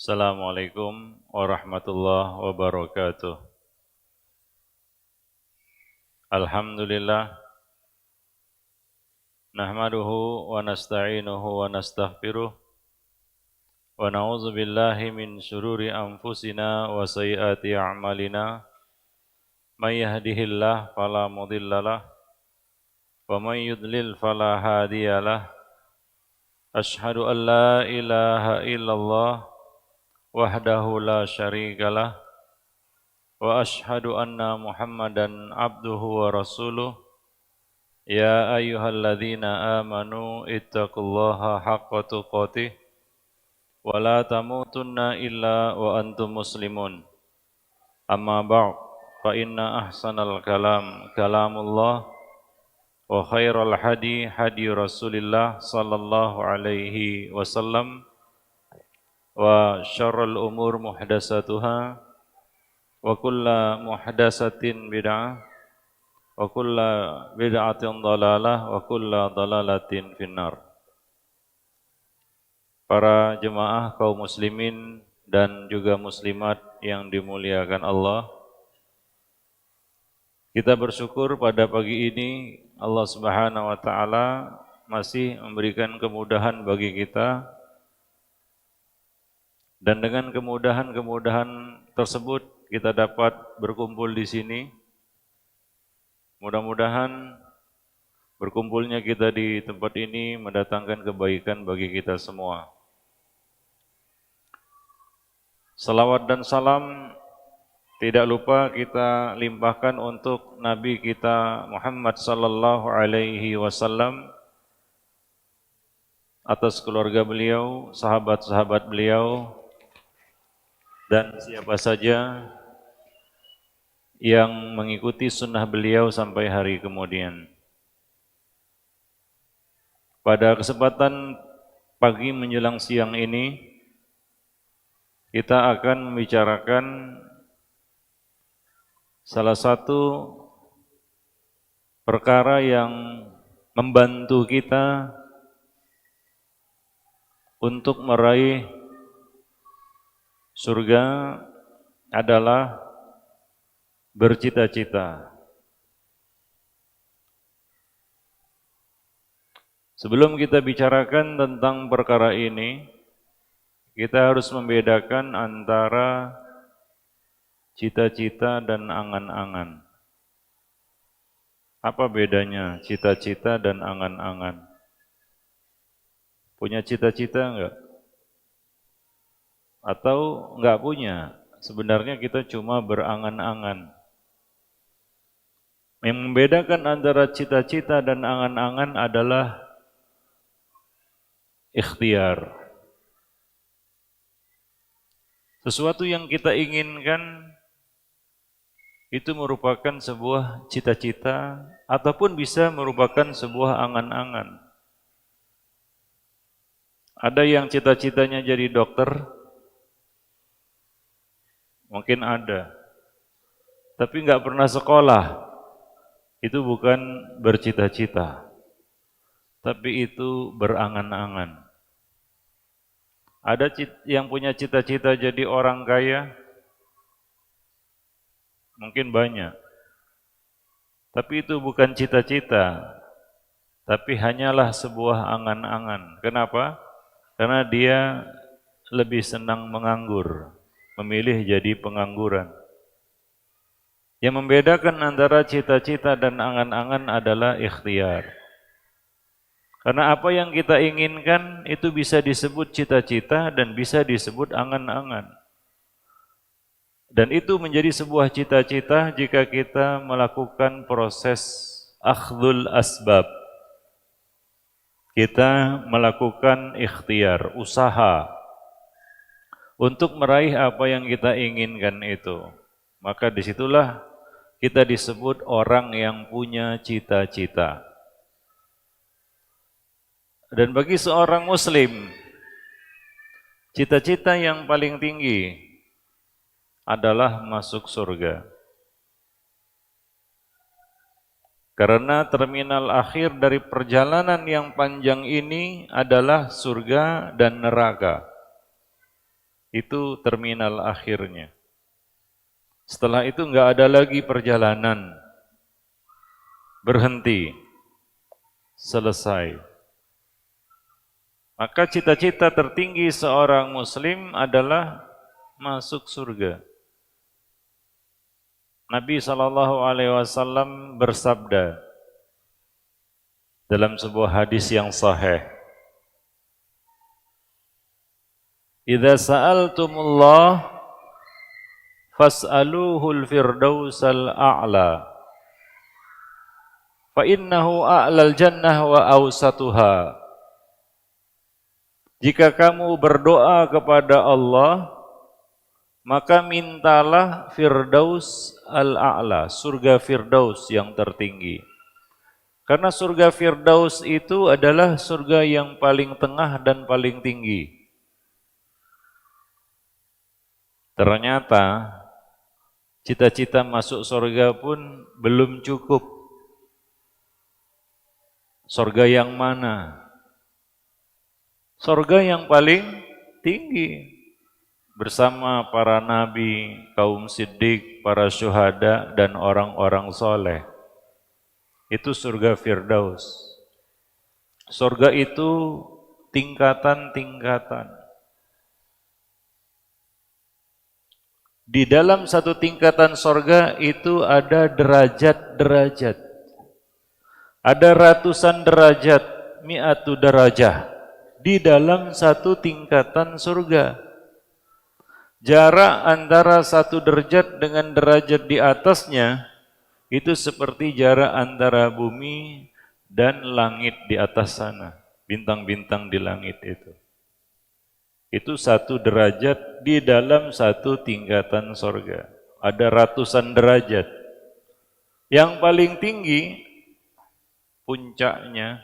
Assalamualaikum warahmatullahi wabarakatuh. Alhamdulillah, nahmaduhu wa nasta'inuhu wa nastaghfiruh wa na'udzu billahi min syururi anfusina wa sayyiati a'malina. May yahdihillahu fala mudhillalah wa may yudlil fala hadiyalah. Asyhadu an la ilaha illallah wahdahu la syarikalah wa asyhadu anna Muhammadan abduhu wa rasuluh. Ya ayyuhalladzina amanu ittaqullaha haqqa tuqatih wa la tamutunna illa wa antum muslimun. Amma ba'd, fa inna ahsanal kalam kalamullah wa khairal hadi hadi Rasulillah sallallahu alaihi wasallam wa syarrul umur muhdatsatuha wa kullu muhdatsatin bid'ah wa kullu bid'atin dhalalah wa kullu dhalalatin finnar. Para jemaah kaum muslimin dan juga muslimat yang dimuliakan Allah, kita bersyukur pada pagi ini Allah Subhanahu wa taala masih memberikan kemudahan bagi kita, dan dengan kemudahan-kemudahan tersebut kita dapat berkumpul di sini. Mudah-mudahan berkumpulnya kita di tempat ini mendatangkan kebaikan bagi kita semua. Salawat dan salam tidak lupa kita limpahkan untuk Nabi kita Muhammad sallallahu alaihi wasallam, atas keluarga beliau, sahabat-sahabat beliau, dan siapa saja yang mengikuti sunnah beliau sampai hari kemudian. Pada kesempatan pagi menjelang siang ini, kita akan membicarakan salah satu perkara yang membantu kita untuk meraih surga adalah bercita-cita. Sebelum kita bicarakan tentang perkara ini, kita harus membedakan antara cita-cita dan angan-angan. Apa bedanya cita-cita dan angan-angan? Punya cita-cita enggak? Atau enggak punya? Sebenarnya kita cuma berangan-angan. Yang membedakan antara cita-cita dan angan-angan adalah ikhtiar. Sesuatu yang kita inginkan itu merupakan sebuah cita-cita ataupun bisa merupakan sebuah angan-angan. Ada yang cita-citanya jadi dokter, mungkin ada, tapi nggak pernah sekolah. Itu bukan bercita-cita, tapi itu berangan-angan. Ada yang punya cita-cita jadi orang kaya, mungkin banyak, tapi itu bukan cita-cita, tapi hanyalah sebuah angan-angan. Kenapa? Karena dia lebih senang menganggur, memilih jadi pengangguran. Yang membedakan antara cita-cita dan angan-angan adalah ikhtiar. Karena apa yang kita inginkan itu bisa disebut cita-cita dan bisa disebut angan-angan. Dan itu menjadi sebuah cita-cita jika kita melakukan proses akhdhul asbab. Kita melakukan ikhtiar, usaha untuk meraih apa yang kita inginkan itu. Maka disitulah kita disebut orang yang punya cita-cita. Dan bagi seorang muslim, cita-cita yang paling tinggi adalah masuk surga. Karena terminal akhir dari perjalanan yang panjang ini adalah surga dan neraka. Itu terminal akhirnya. Setelah itu nggak ada lagi perjalanan, berhenti, selesai. Maka cita-cita tertinggi seorang muslim adalah masuk surga. Nabi SAW bersabda dalam sebuah hadis yang sahih, "Idza sa'altumullah fas'aluhul firdausal a'la, fa innahu a'lal jannah wa awsatuha." Jika kamu berdoa kepada Allah, maka mintalah Firdaus al-A'la, surga Firdaus yang tertinggi. Karena surga Firdaus itu adalah surga yang paling tengah dan paling tinggi. Ternyata cita-cita masuk surga pun belum cukup. Surga yang mana? Surga yang paling tinggi. Bersama para nabi, kaum siddiq, para syuhada, dan orang-orang soleh. Itu surga Firdaus. Surga itu tingkatan-tingkatan. Di dalam satu tingkatan surga itu ada derajat-derajat. Ada ratusan derajat, mi'atu derajah. Di dalam satu tingkatan surga. Jarak antara satu derajat dengan derajat di atasnya itu seperti jarak antara bumi dan langit di atas sana, bintang-bintang di langit itu. Itu satu derajat di dalam satu tingkatan surga. Ada ratusan derajat. Yang paling tinggi, puncaknya,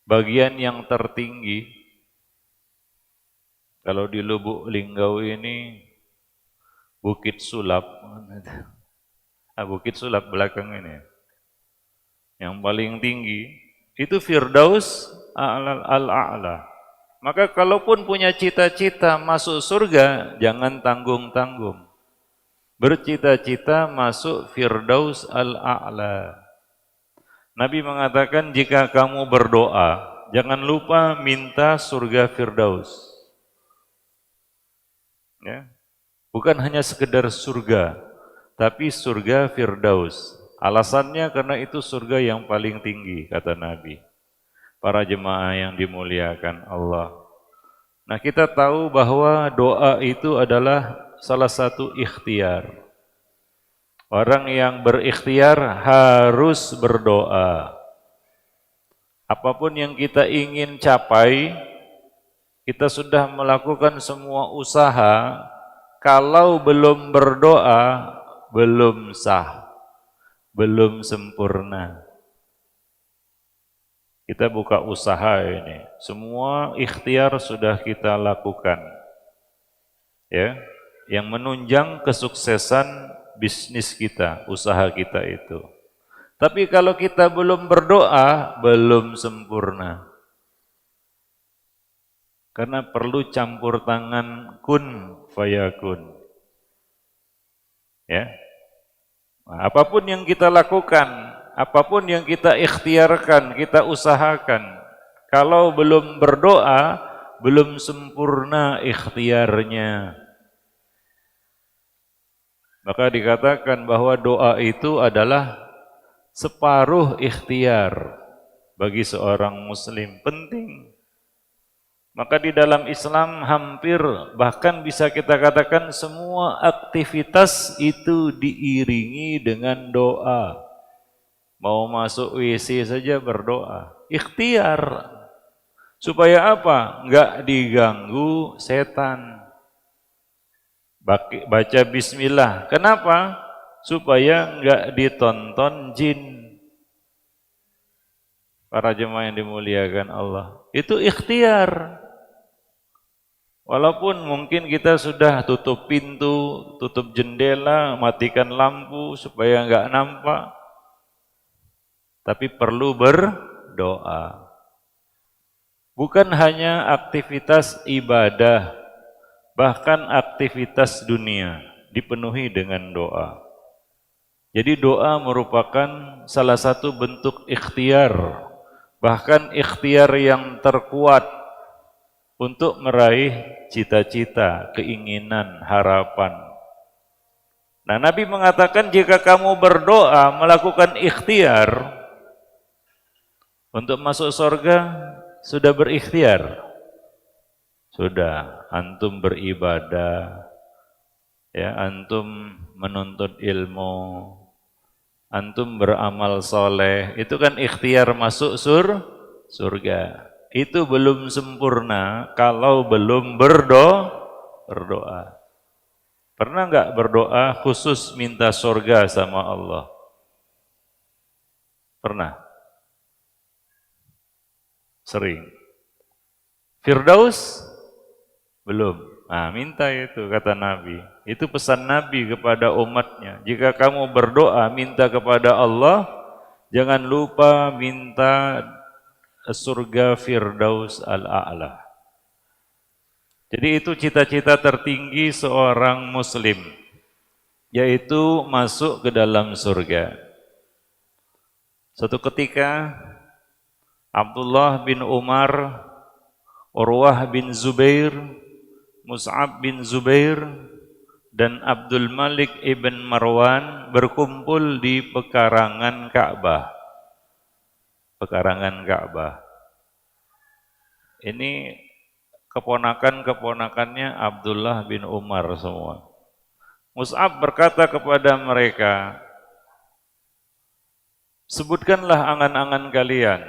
bagian yang tertinggi, kalau di Lubuk Linggau ini Bukit Sulap, Bukit Sulap belakang ini, yang paling tinggi itu Firdaus al-A'la. Maka kalaupun punya cita-cita masuk surga, jangan tanggung-tanggung. Bercita-cita masuk Firdaus al-A'la. Nabi mengatakan jika kamu berdoa, jangan lupa minta surga Firdaus. Ya. Bukan hanya sekedar surga, tapi surga Firdaus. Alasannya karena itu surga yang paling tinggi, kata Nabi. Para jemaah yang dimuliakan Allah. Nah, kita tahu bahwa doa itu adalah salah satu ikhtiar. Orang yang berikhtiar harus berdoa. Apapun yang kita ingin capai, kita sudah melakukan semua usaha, kalau belum berdoa, belum sah, belum sempurna. Kita buka usaha ini, semua ikhtiar sudah kita lakukan. Ya, yang menunjang kesuksesan bisnis kita, usaha kita itu. Tapi kalau kita belum berdoa, belum sempurna. Karena perlu campur tangan kun fayakun. Ya. Nah, apapun yang kita lakukan, apapun yang kita ikhtiarkan, kita usahakan, kalau belum berdoa, belum sempurna ikhtiarnya. Maka dikatakan bahwa doa itu adalah separuh ikhtiar bagi seorang muslim, penting. Maka di dalam Islam hampir bahkan bisa kita katakan semua aktivitas itu diiringi dengan doa. Mau masuk WC saja berdoa. Ikhtiar. Supaya apa? Enggak diganggu setan. Baca bismillah. Kenapa? Supaya enggak ditonton jin. Para jemaah yang dimuliakan Allah. Itu ikhtiar. Walaupun mungkin kita sudah tutup pintu, tutup jendela, matikan lampu supaya enggak nampak. Tapi perlu berdoa. Bukan hanya aktivitas ibadah, Bahkan aktivitas dunia dipenuhi dengan doa. Jadi doa merupakan salah satu bentuk ikhtiar, bahkan ikhtiar yang terkuat untuk meraih cita-cita, keinginan, harapan. Nah, Nabi mengatakan jika kamu berdoa melakukan ikhtiar untuk masuk surga, sudah berikhtiar. Sudah, antum beribadah, ya, antum menuntut ilmu, antum beramal soleh, itu kan ikhtiar masuk surga. Itu belum sempurna kalau belum berdoa. Pernah nggak berdoa khusus minta surga sama Allah? Pernah? Sering. Firdaus? Belum. Nah, minta itu kata Nabi. Itu pesan Nabi kepada umatnya. Jika kamu berdoa minta kepada Allah, jangan lupa minta surga Firdaus al-A'la. Jadi itu cita-cita tertinggi seorang muslim, yaitu masuk ke dalam surga. Suatu ketika Abdullah bin Umar, Urwah bin Zubair, Mus'ab bin Zubair, dan Abdul Malik ibn Marwan berkumpul di pekarangan Ka'bah. Pekarangan Ka'bah. Ini keponakan-keponakannya Abdullah bin Umar semua. Mus'ab berkata kepada mereka, sebutkanlah angan-angan kalian.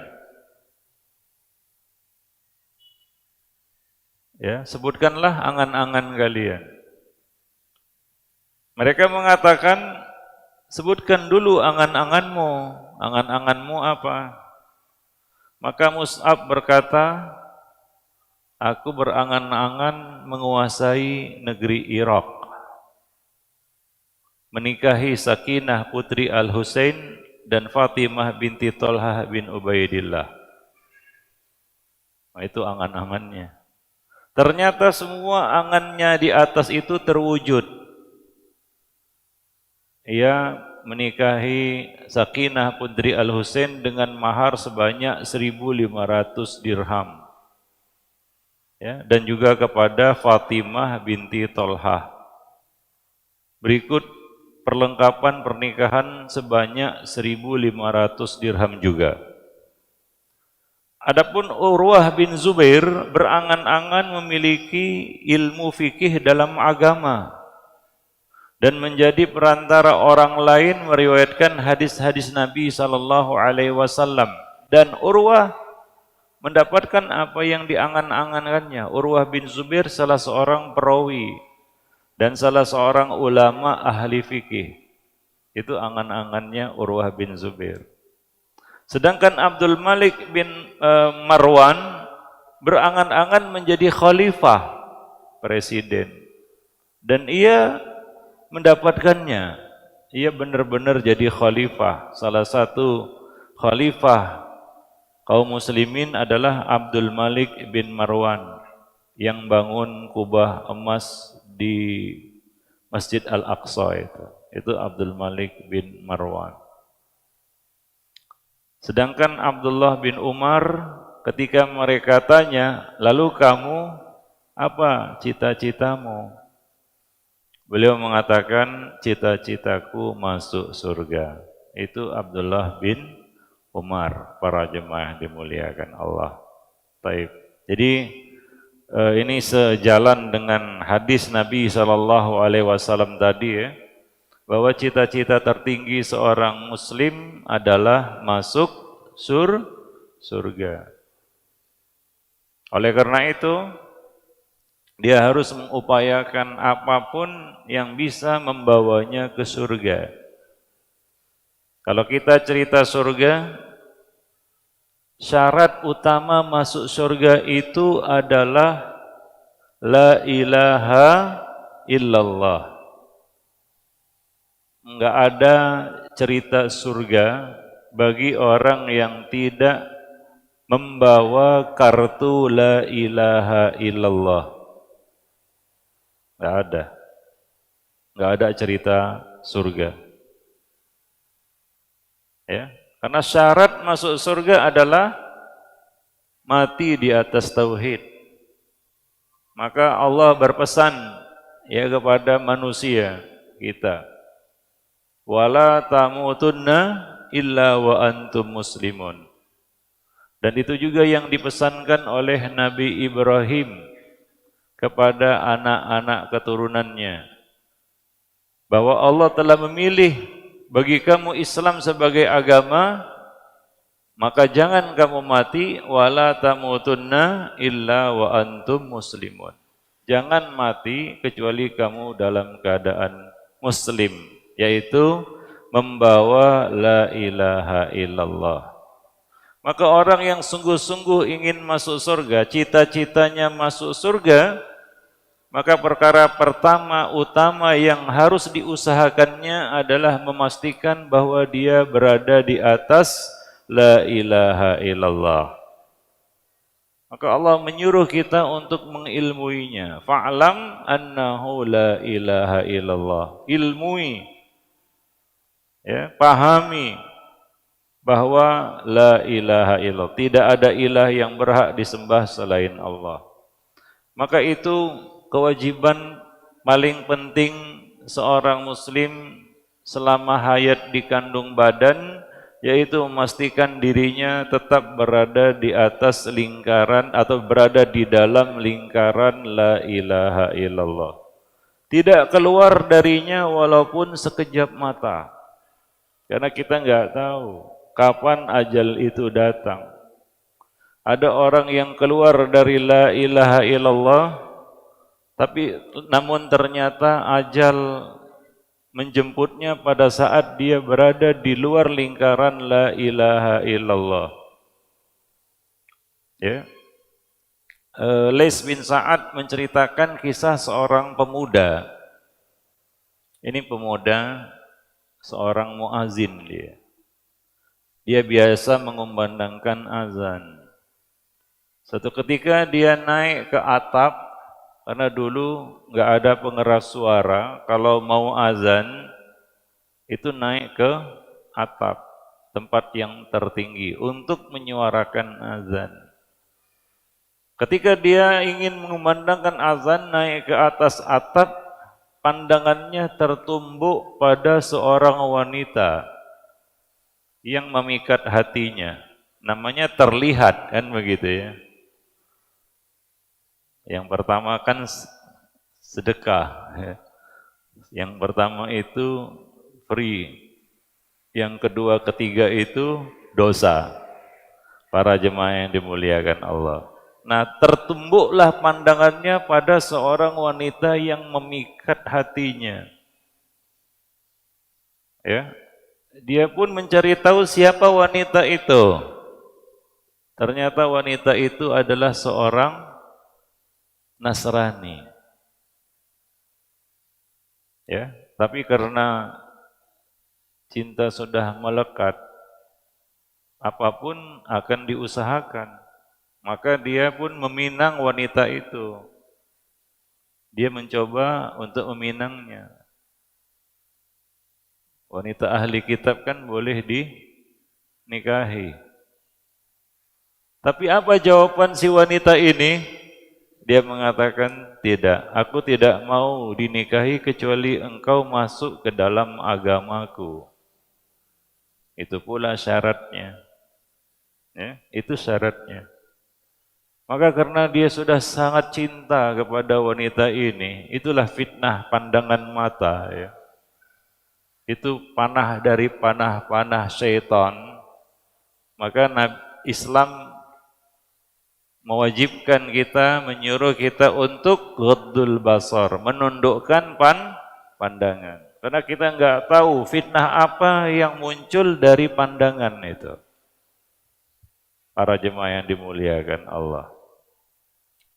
Ya, sebutkanlah angan-angan kalian. Mereka mengatakan, sebutkan dulu angan-anganmu. Angan-anganmu apa? Maka Mus'ab berkata, aku berangan-angan menguasai negeri Irak, menikahi Sakinah putri Al-Husain dan Fatimah binti Thalhah bin Ubaidillah. Nah, itu angan-angannya. Ternyata semua angannya di atas itu terwujud. Ia menikahi Sakinah putri Al-Husain dengan mahar sebanyak 1.500 dirham. Ya, dan juga kepada Fatimah binti Thalhah. Berikut perlengkapan pernikahan sebanyak 1.500 dirham juga. Adapun Urwah bin Zubair berangan-angan memiliki ilmu fikih dalam agama dan menjadi perantara orang lain meriwayatkan hadis-hadis Nabi SAW. Dan Urwah mendapatkan apa yang diangan-angankannya. Urwah bin Zubair salah seorang perawi dan salah seorang ulama ahli fikih. Itu angan-angannya Urwah bin Zubair. Sedangkan Abdul Malik bin Marwan berangan-angan menjadi khalifah, presiden. Dan ia mendapatkannya. Ia benar-benar jadi khalifah. Salah satu khalifah kaum muslimin adalah Abdul Malik bin Marwan yang bangun kubah emas di Masjid Al-Aqsa itu. Itu Abdul Malik bin Marwan. Sedangkan Abdullah bin Umar ketika mereka tanya, lalu kamu apa cita-citamu? Beliau mengatakan, cita-citaku masuk surga. Itu Abdullah bin Umar, para jemaah dimuliakan Allah. Taib. Jadi ini sejalan dengan hadis Nabi SAW tadi ya, bahwa cita-cita tertinggi seorang muslim adalah masuk surga. Oleh karena itu, dia harus mengupayakan apapun yang bisa membawanya ke surga. Kalau kita cerita surga, syarat utama masuk surga itu adalah la ilaha illallah. Enggak ada cerita surga bagi orang yang tidak membawa kartu la ilaha illallah. Nggak ada. Nggak ada cerita surga. Ya, karena syarat masuk surga adalah mati di atas tauhid. Maka Allah berpesan ya kepada manusia kita, wala tamutunna illa wa antum muslimun. Dan itu juga yang dipesankan oleh Nabi Ibrahim kepada anak-anak keturunannya, bahwa Allah telah memilih bagi kamu Islam sebagai agama, maka jangan kamu mati wala tamutunna illa wa antum muslimun. Jangan mati kecuali kamu dalam keadaan muslim, yaitu membawa la ilaha illallah. Maka orang yang sungguh-sungguh ingin masuk surga, cita-citanya masuk surga, maka perkara pertama utama yang harus diusahakannya adalah memastikan bahwa dia berada di atas la ilaha illallah. Maka Allah menyuruh kita untuk mengilmuinya. Fa'lam annahu la ilaha illallah. Ilmui, ya, pahami bahwa la ilaha illallah, tidak ada ilah yang berhak disembah selain Allah. Maka itu kewajiban paling penting seorang muslim selama hayat di kandung badan, yaitu memastikan dirinya tetap berada di atas lingkaran atau berada di dalam lingkaran la ilaha illallah. Tidak keluar darinya walaupun sekejap mata. Karena kita nggak tahu kapan ajal itu datang. Ada orang yang keluar dari la ilaha illallah, tapi namun ternyata ajal menjemputnya pada saat dia berada di luar lingkaran la ilaha illallah. Ya. Lais bin Sa'ad menceritakan kisah seorang pemuda. Ini pemuda, seorang muazin dia. Dia biasa mengumandangkan azan. Suatu ketika dia naik ke atap, karena dulu nggak ada pengeras suara, kalau mau azan itu naik ke atap, tempat yang tertinggi untuk menyuarakan azan. Ketika dia ingin mengumandangkan azan naik ke atas atap, pandangannya tertumbuk pada seorang wanita yang memikat hatinya. Namanya terlihat, kan begitu ya. Yang pertama kan sedekah, ya. Yang pertama itu free. Yang kedua, ketiga itu dosa. Para jemaah yang dimuliakan Allah. Nah, tertumbuklah pandangannya pada seorang wanita yang memikat hatinya. Ya. Dia pun mencari tahu siapa wanita itu. Ternyata wanita itu adalah seorang Nasrani. Ya, tapi karena cinta sudah melekat, apapun akan diusahakan. Maka dia pun meminang wanita itu. Dia mencoba untuk meminangnya. Wanita ahli kitab kan boleh dinikahi. Tapi apa jawaban si wanita ini? Dia mengatakan, tidak, aku tidak mau dinikahi kecuali engkau masuk ke dalam agamaku. Itu pula syaratnya. Ya, itu syaratnya. Maka karena dia sudah sangat cinta kepada wanita ini, itulah fitnah pandangan mata. Ya. Itu panah dari panah-panah syaitan. Maka Islam mewajibkan kita, menyuruh kita untuk ghaddul basar, menundukkan pandangan. Karena kita nggak tahu fitnah apa yang muncul dari pandangan itu. Para jemaah yang dimuliakan Allah.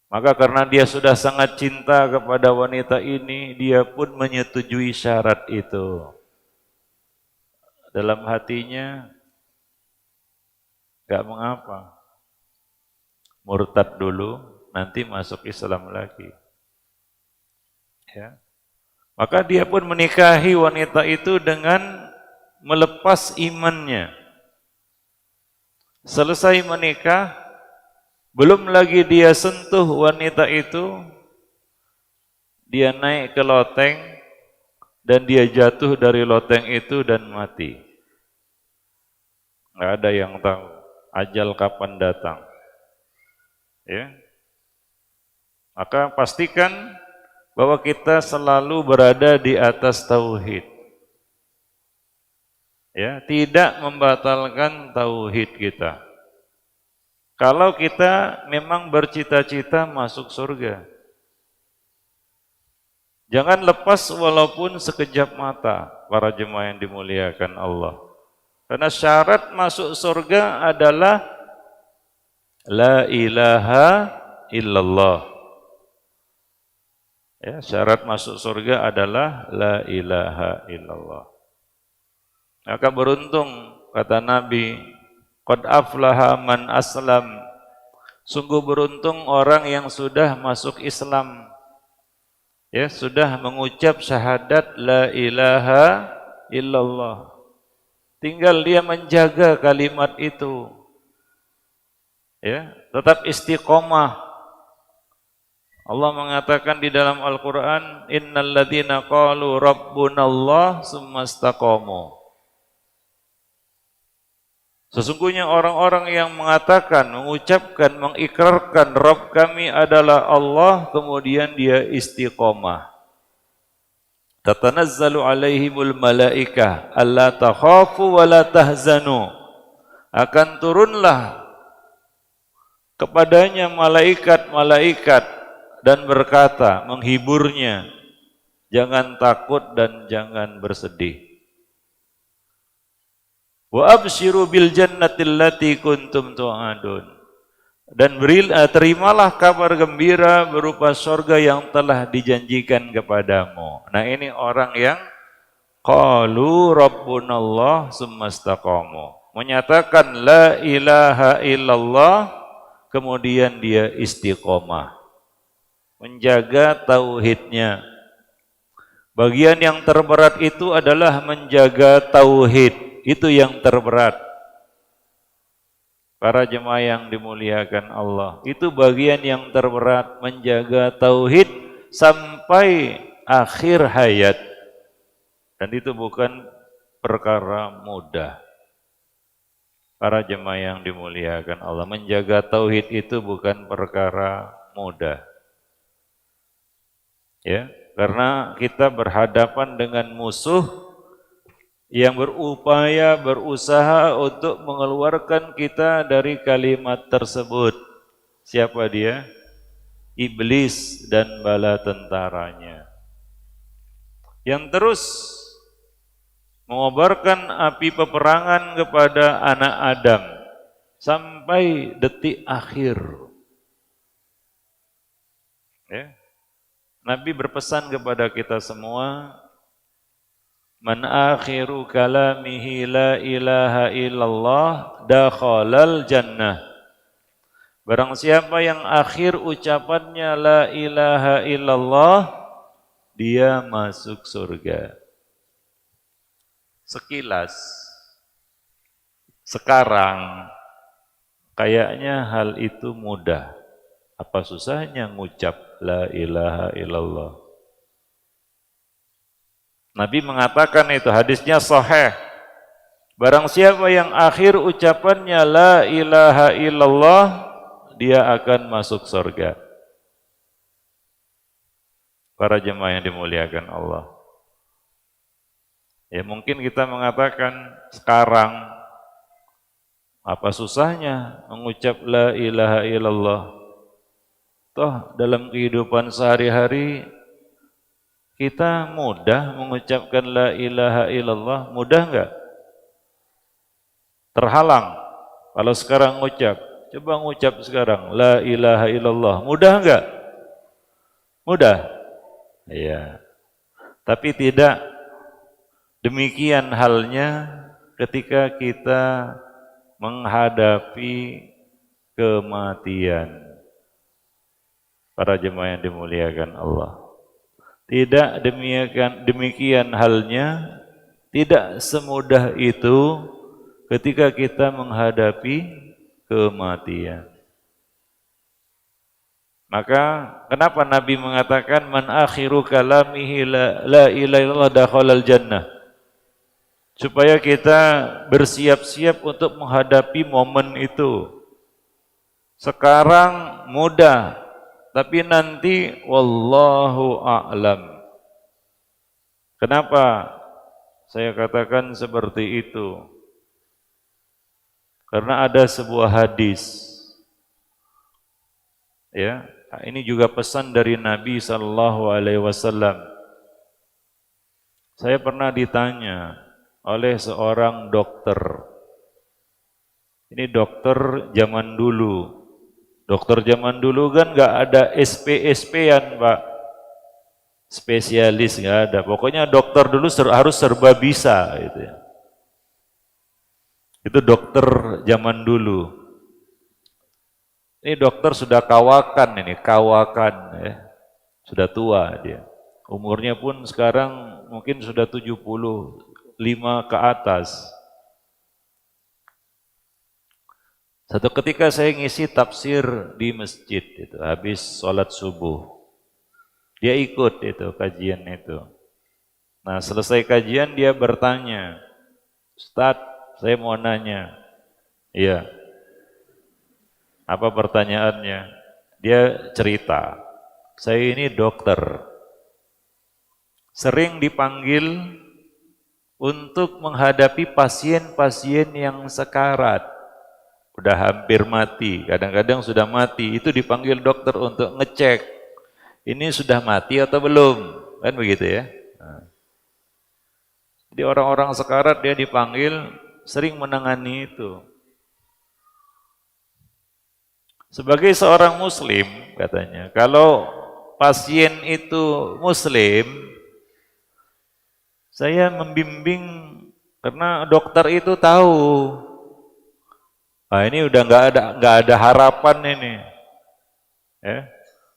Maka karena dia sudah sangat cinta kepada wanita ini, dia pun menyetujui syarat itu. Dalam hatinya, gak mengapa. Murtad dulu, nanti masuk Islam lagi. Ya. Maka dia pun menikahi wanita itu dengan melepas imannya. Selesai menikah, belum lagi dia sentuh wanita itu, dia naik ke loteng dan dia jatuh dari loteng itu dan mati. Nggak ada yang tahu ajal kapan datang. Ya. Maka pastikan bahwa kita selalu berada di atas tauhid. Ya, tidak membatalkan tauhid kita. Kalau kita memang bercita-cita masuk surga, jangan lepas walaupun sekejap mata, para jemaah yang dimuliakan Allah. Karena syarat masuk surga adalah la ilaha illallah. Ya, syarat masuk surga adalah la ilaha illallah. Maka beruntung kata Nabi, qad aflaha man aslam. Sungguh beruntung orang yang sudah masuk Islam. Ya, sudah mengucap syahadat la ilaha illallah. Tinggal dia menjaga kalimat itu. Ya, tetap istiqomah. Allah mengatakan di dalam Al-Qur'an, innal ladzina qalu rabbunallah tsumma istaqamu. Sesungguhnya orang-orang yang mengatakan, mengucapkan, mengikrarkan Rabb kami adalah Allah, kemudian dia istiqomah. Tatanazzalu alaihimul malaikah alla takhafu wa la tahzanu. Akan turunlah kepadanya malaikat-malaikat dan berkata, menghiburnya, jangan takut dan jangan bersedih. Wa absyiru bil jannatil lati kuntum tu'adun. Dan terimalah kabar gembira berupa surga yang telah dijanjikan kepadamu. Nah, ini orang yang qalu rabbunallah tsumma istaqamu. Menyatakan la ilaha illallah, kemudian dia istiqomah. Menjaga tauhidnya. Bagian yang terberat itu adalah menjaga tauhid. Itu yang terberat. Para jemaah yang dimuliakan Allah, itu bagian yang terberat, menjaga tauhid sampai akhir hayat. Dan itu bukan perkara mudah. Para jemaah yang dimuliakan Allah, menjaga tauhid itu bukan perkara mudah. Ya, karena kita berhadapan dengan musuh yang berupaya, berusaha untuk mengeluarkan kita dari kalimat tersebut. Siapa dia? Iblis dan bala tentaranya. Yang terus mengobarkan api peperangan kepada anak Adam sampai detik akhir. Ya. Nabi berpesan kepada kita semua, man akhiru kalamihi la ilaha illallah dakhalal jannah. Barang siapa yang akhir ucapannya la ilaha illallah, dia masuk surga. Sekilas, sekarang, kayaknya hal itu mudah. Apa susahnya ngucap la ilaha illallah? Nabi mengatakan itu, hadisnya sahih. Barang siapa yang akhir ucapannya la ilaha illallah, dia akan masuk surga. Para jemaah yang dimuliakan Allah. Ya, mungkin kita mengatakan sekarang, apa susahnya mengucap la ilaha illallah? Toh dalam kehidupan sehari-hari kita mudah mengucapkan la ilaha illallah, mudah enggak? Terhalang kalau sekarang ngucap. Coba ngucap sekarang la ilaha illallah, mudah enggak? Mudah. Iya. Tapi tidak demikian halnya ketika kita menghadapi kematian. Para jemaah yang dimuliakan Allah. Tidak demikian halnya, tidak semudah itu ketika kita menghadapi kematian. Maka kenapa Nabi mengatakan man akhiru kalamihi la ilaha illallah dakhalal jannah? Supaya kita bersiap-siap untuk menghadapi momen itu. Sekarang mudah, tapi nanti wallahu a'lam. Kenapa saya katakan seperti itu? Karena ada sebuah hadis, ya, ini juga pesan dari Nabi sallallahu alaihi wasallam. Saya pernah ditanya oleh seorang dokter. Ini dokter zaman dulu. Dokter zaman dulu kan nggak ada SP-SP-an, Pak. Spesialis nggak ada. Pokoknya dokter dulu harus serba bisa, gitu ya. Itu dokter zaman dulu. Ini dokter sudah kawakan ya. Sudah tua dia. Umurnya pun sekarang mungkin sudah 75 ke atas. Satu ketika saya ngisi tafsir di masjid itu, habis sholat subuh. Dia ikut itu kajian itu. Nah, selesai kajian dia bertanya, "Ustaz, saya mau nanya." Iya. Apa pertanyaannya? Dia cerita, "Saya ini dokter. Sering dipanggil untuk menghadapi pasien-pasien yang sekarat. Udah hampir mati, kadang-kadang sudah mati, itu dipanggil dokter untuk ngecek ini sudah mati atau belum, kan begitu ya. Nah. Jadi orang-orang sekarat dia dipanggil, sering menangani itu. Sebagai seorang muslim katanya, kalau pasien itu muslim, saya membimbing karena dokter itu tahu. Nah, ini udah nggak ada harapan ini, ya.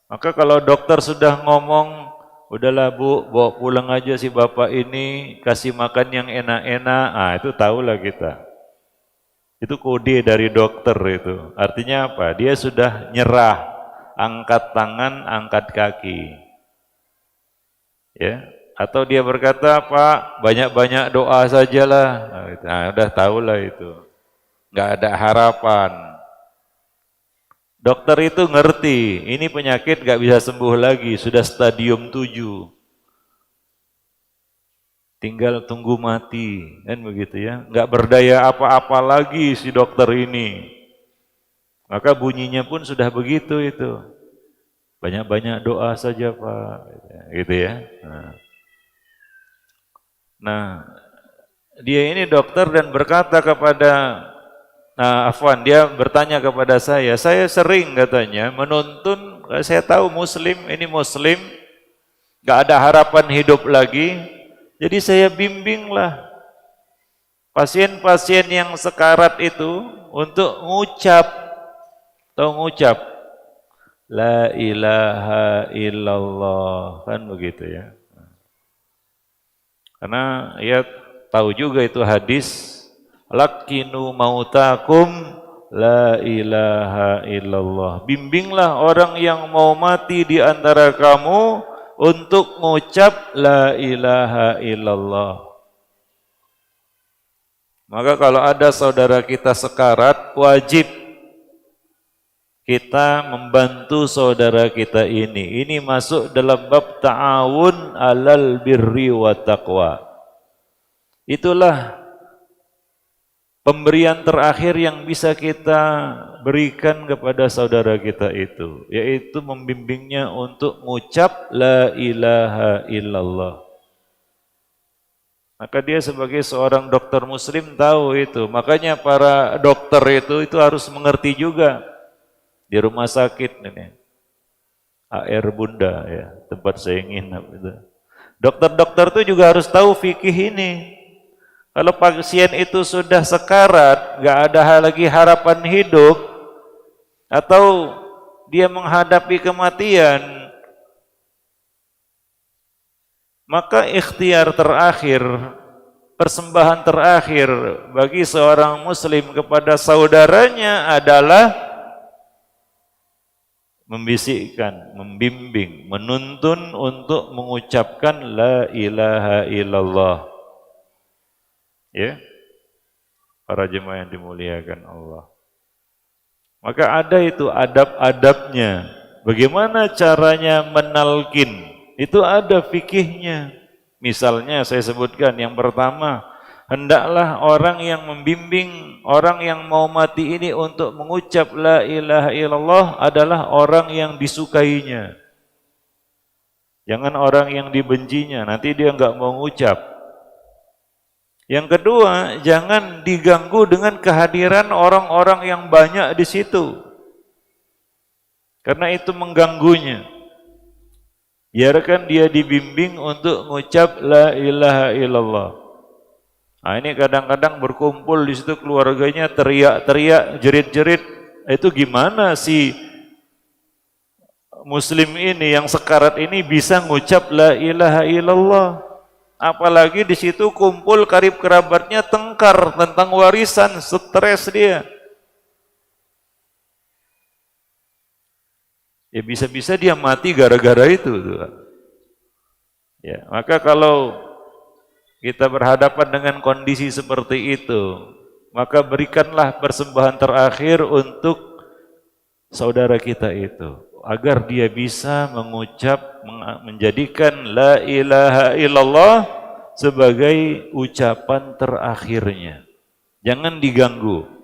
Maka kalau dokter sudah ngomong, udahlah Bu, bawa pulang aja si bapak ini, kasih makan yang enak-enak, itu tahulah kita. Itu kode dari dokter itu. Artinya apa? Dia sudah nyerah, angkat tangan, angkat kaki, ya. Atau dia berkata, Pak, banyak-banyak doa sajalah. Nah, udah tahulah itu. Nggak ada harapan. Dokter itu ngerti, ini penyakit nggak bisa sembuh lagi, sudah stadium 7. Tinggal tunggu mati, kan begitu ya. Nggak berdaya apa-apa lagi si dokter ini. Maka bunyinya pun sudah begitu itu. Banyak-banyak doa saja Pak, gitu ya. Nah, dia ini dokter dan berkata kepada dia bertanya kepada saya sering katanya menuntun, saya tahu muslim, ini muslim, gak ada harapan hidup lagi, jadi saya bimbinglah pasien-pasien yang sekarat itu untuk ngucap la ilaha illallah, kan begitu ya. Karena ya tahu juga itu hadis, lakinu mautakum la ilaha illallah. Bimbinglah orang yang mau mati di antara kamu untuk mengucap la ilaha illallah. Maka kalau ada saudara kita sekarat, wajib kita membantu saudara kita ini. Ini masuk dalam bab ta'awun alal birri wa taqwa. Itulah pemberian terakhir yang bisa kita berikan kepada saudara kita itu, yaitu membimbingnya untuk mengucap la ilaha illallah. Maka dia sebagai seorang dokter muslim tahu itu. Makanya para dokter itu harus mengerti juga. Di rumah sakit ini, AR Bunda ya, tempat saya nginap itu. Dokter-dokter itu juga harus tahu fikih ini. Kalau pasien itu sudah sekarat, nggak ada lagi harapan hidup, atau dia menghadapi kematian, Maka ikhtiar terakhir, persembahan terakhir bagi seorang muslim kepada saudaranya adalah membisikkan, membimbing, menuntun untuk mengucapkan la ilaha illallah. Ya, para jemaah yang dimuliakan Allah. Maka ada itu adab-adabnya. Bagaimana caranya menalkin? Itu ada fikihnya. Misalnya saya sebutkan yang pertama, hendaklah orang yang membimbing orang yang mau mati ini untuk mengucap la ilaha illallah adalah orang yang disukainya. Jangan orang yang dibencinya, nanti dia enggak mau mengucap. Yang kedua, jangan diganggu dengan kehadiran orang-orang yang banyak di situ. Karena itu mengganggunya. Biarkan dia dibimbing untuk mengucap la ilaha illallah. Nah, ini kadang-kadang berkumpul di situ keluarganya teriak-teriak, jerit-jerit. Itu gimana si muslim ini yang sekarat ini bisa mengucap la ilaha illallah? Apalagi di situ kumpul karib kerabatnya tengkar tentang warisan, stres dia. Ya bisa-bisa dia mati gara-gara itu. Ya, maka kalau kita berhadapan dengan kondisi seperti itu, maka berikanlah persembahan terakhir untuk saudara kita itu, agar dia bisa menjadikan la ilaha illallah sebagai ucapan terakhirnya. Jangan diganggu.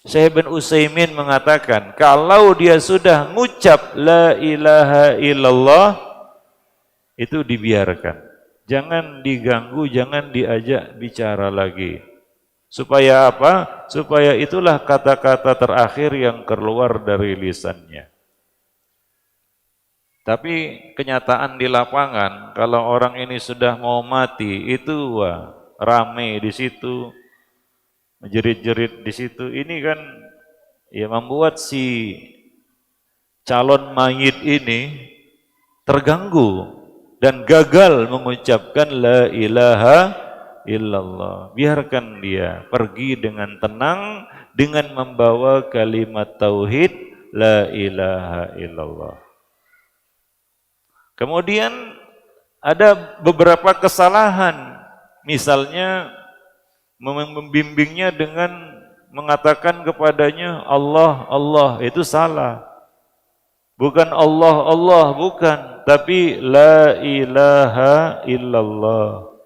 Syekh bin Utsaimin mengatakan, kalau dia sudah mengucap la ilaha illallah, itu dibiarkan. Jangan diganggu, jangan diajak bicara lagi. Supaya apa? Supaya itulah kata-kata terakhir yang keluar dari lisannya. Tapi kenyataan di lapangan, kalau orang ini sudah mau mati, itu rame di situ, menjerit-jerit di situ. Ini kan ya membuat si calon mayit ini terganggu dan gagal mengucapkan la ilaha illallah. Biarkan dia pergi dengan tenang dengan membawa kalimat tauhid la ilaha illallah. Kemudian ada beberapa kesalahan, misalnya membimbingnya dengan mengatakan kepadanya Allah, Allah, itu salah. Bukan Allah, Allah, bukan, tapi la ilaha illallah.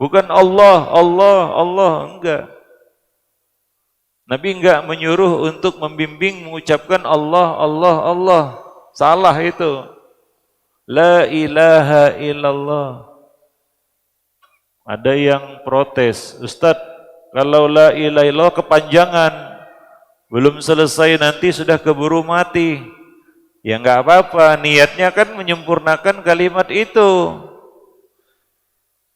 Bukan Allah, Allah, Allah, enggak. Nabi enggak menyuruh untuk membimbing mengucapkan Allah, Allah, Allah. Salah itu. La ilaha illallah. Ada yang protes, Ustadz, kalau la ilaha illallah kepanjangan, belum selesai nanti sudah keburu mati. Ya enggak apa-apa, niatnya kan menyempurnakan kalimat itu.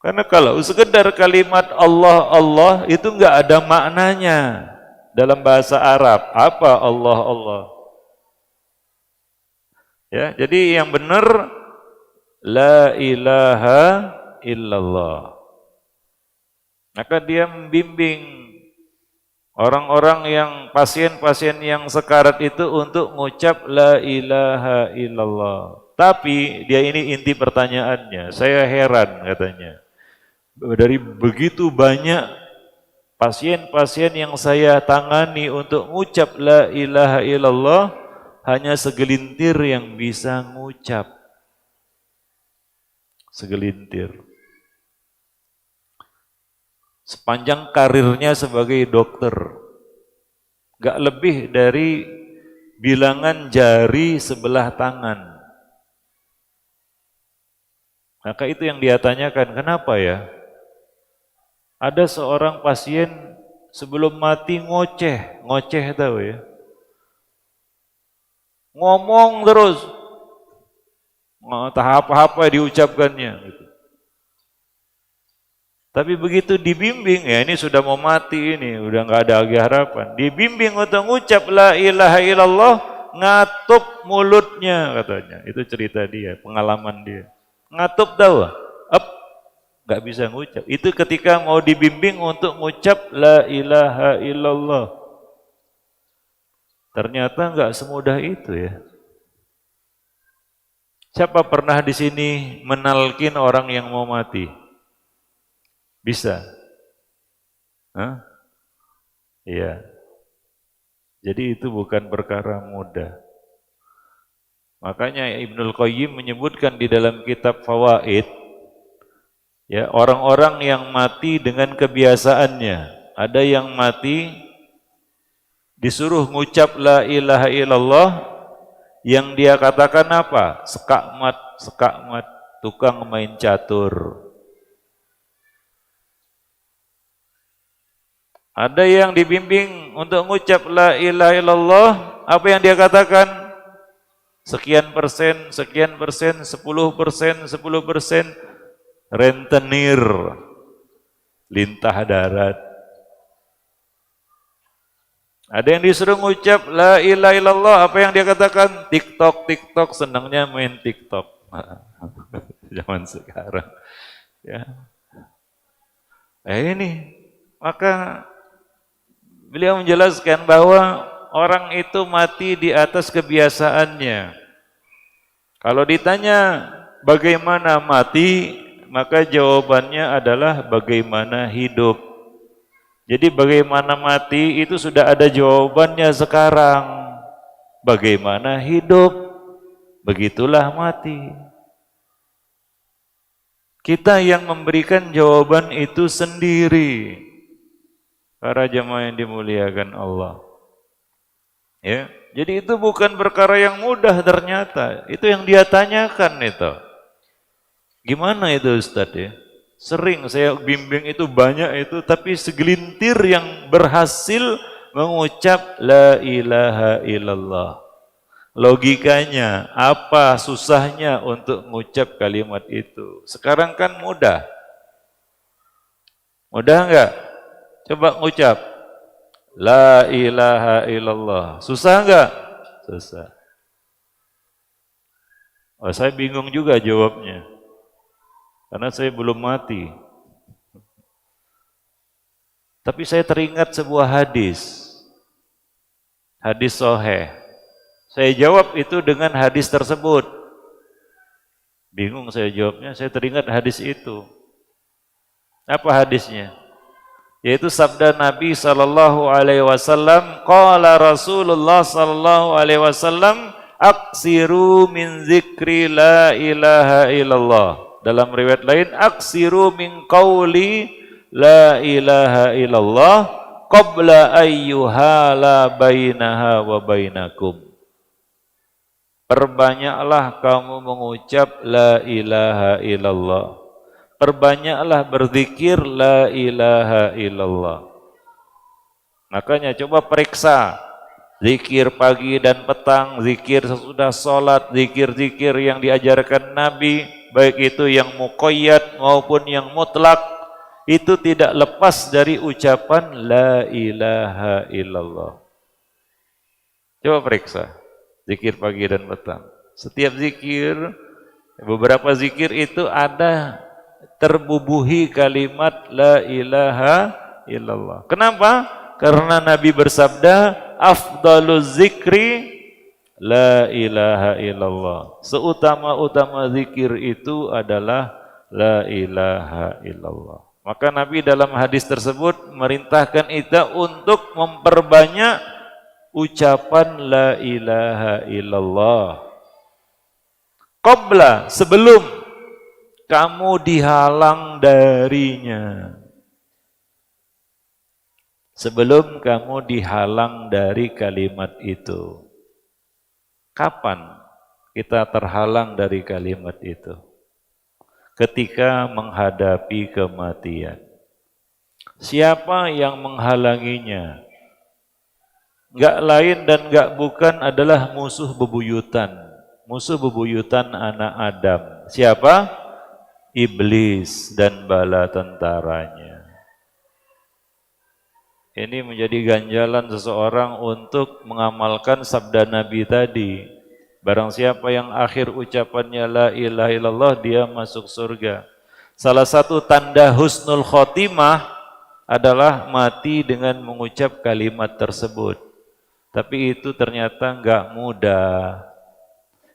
Karena kalau sekedar kalimat Allah, Allah itu enggak ada maknanya dalam bahasa Arab. Apa Allah, Allah? Ya, jadi yang benar la ilaha illallah. Maka dia membimbing orang-orang yang pasien-pasien yang sekarat itu untuk mengucap la ilaha illallah. Tapi dia ini inti pertanyaannya, saya heran katanya. Dari begitu banyak pasien-pasien yang saya tangani untuk mengucap la ilaha illallah, hanya segelintir yang bisa mengucap. Segelintir. Sepanjang karirnya sebagai dokter, gak lebih dari bilangan jari sebelah tangan. Maka itu yang dia tanyakan, kenapa ya? Ada seorang pasien sebelum mati ngoceh tahu ya? Ngomong terus, entah apa-apa diucapkannya. Gitu. Tapi begitu dibimbing, ya ini sudah mau mati ini, udah nggak ada lagi harapan. Dibimbing untuk mengucap la ilaha illallah, ngatup mulutnya katanya. Itu cerita dia, pengalaman dia. Ngatup tahu? up, nggak bisa ngucap. Itu ketika mau dibimbing untuk ngucap la ilaha illallah. Ternyata nggak semudah itu ya. Siapa pernah di sini menalkin orang yang mau mati? Bisa? Hah? Iya. Jadi itu bukan perkara mudah. Makanya Ibnul Qayyim menyebutkan di dalam kitab Fawaid, ya, orang-orang yang mati dengan kebiasaannya. Ada yang mati disuruh ngucap la ilaha illallah, yang dia katakan apa? Sekakmat, sekakmat, tukang main catur. Ada yang dibimbing untuk ngucap la ilaha illallah, apa yang dia katakan? Sekian persen, 10%, 10%, rentenir, lintah darat. Ada yang disuruh ngucap la ilaha illallah, apa yang dia katakan? TikTok, senangnya main TikTok. Zaman sekarang. Ya. Ini, maka beliau menjelaskan bahwa orang itu mati di atas kebiasaannya. Kalau ditanya bagaimana mati, maka jawabannya adalah bagaimana hidup. Jadi bagaimana mati itu sudah ada jawabannya sekarang. Bagaimana hidup, begitulah mati. Kita yang memberikan jawaban itu sendiri. Para jemaah yang dimuliakan Allah. Ya, jadi itu bukan perkara yang mudah ternyata. Itu yang dia tanyakan itu. Gimana itu Ustaz ya? Sering saya bimbing itu banyak itu, tapi segelintir yang berhasil mengucap la ilaha illallah. Logikanya, apa susahnya untuk mengucap kalimat itu? Sekarang kan mudah. Mudah enggak? Coba ngucap la ilaha illallah. Susah enggak? Susah. Oh, saya bingung juga jawabnya. Karena saya belum mati. Tapi saya teringat sebuah hadis. Hadis sahih. Saya jawab itu dengan hadis tersebut. Bingung saya jawabnya, saya teringat hadis itu. Apa hadisnya? Yaitu sabda Nabi sallallahu alaihi wasallam, qala Rasulullah sallallahu alaihi wasallam, aksiru min zikri la ilaha illallah. Dalam riwayat lain, aksiru min qauli la ilaha illallah qabla ayyuhala bainaha wa bainakum. Perbanyaklah kamu mengucap la ilaha illallah. Perbanyaklah berzikir la ilaha illallah. Makanya coba periksa zikir pagi dan petang, zikir sesudah sholat, zikir-zikir yang diajarkan Nabi, baik itu yang muqayyad maupun yang mutlak, itu tidak lepas dari ucapan la ilaha illallah. Coba periksa zikir pagi dan petang. Setiap zikir, beberapa zikir itu ada terbubuhi kalimat la ilaha illallah. Kenapa? Karena Nabi bersabda, afdaluz zikri la ilaha illallah. Seutama-utama zikir itu adalah la ilaha illallah. Maka Nabi dalam hadis tersebut merintahkan kita untuk memperbanyak ucapan la ilaha illallah. Qabla, sebelum kamu dihalang darinya. Sebelum kamu dihalang dari kalimat itu. Kapan kita terhalang dari kalimat itu? Ketika menghadapi kematian. Siapa yang menghalanginya? Enggak lain dan enggak bukan adalah musuh bebuyutan. Musuh bebuyutan anak Adam. Siapa? Iblis dan bala tentaranya. Ini menjadi ganjalan seseorang untuk mengamalkan sabda Nabi tadi. Barang siapa yang akhir ucapannya la ilaha illallah, dia masuk surga. Salah satu tanda husnul khotimah adalah mati dengan mengucap kalimat tersebut. Tapi itu ternyata enggak mudah.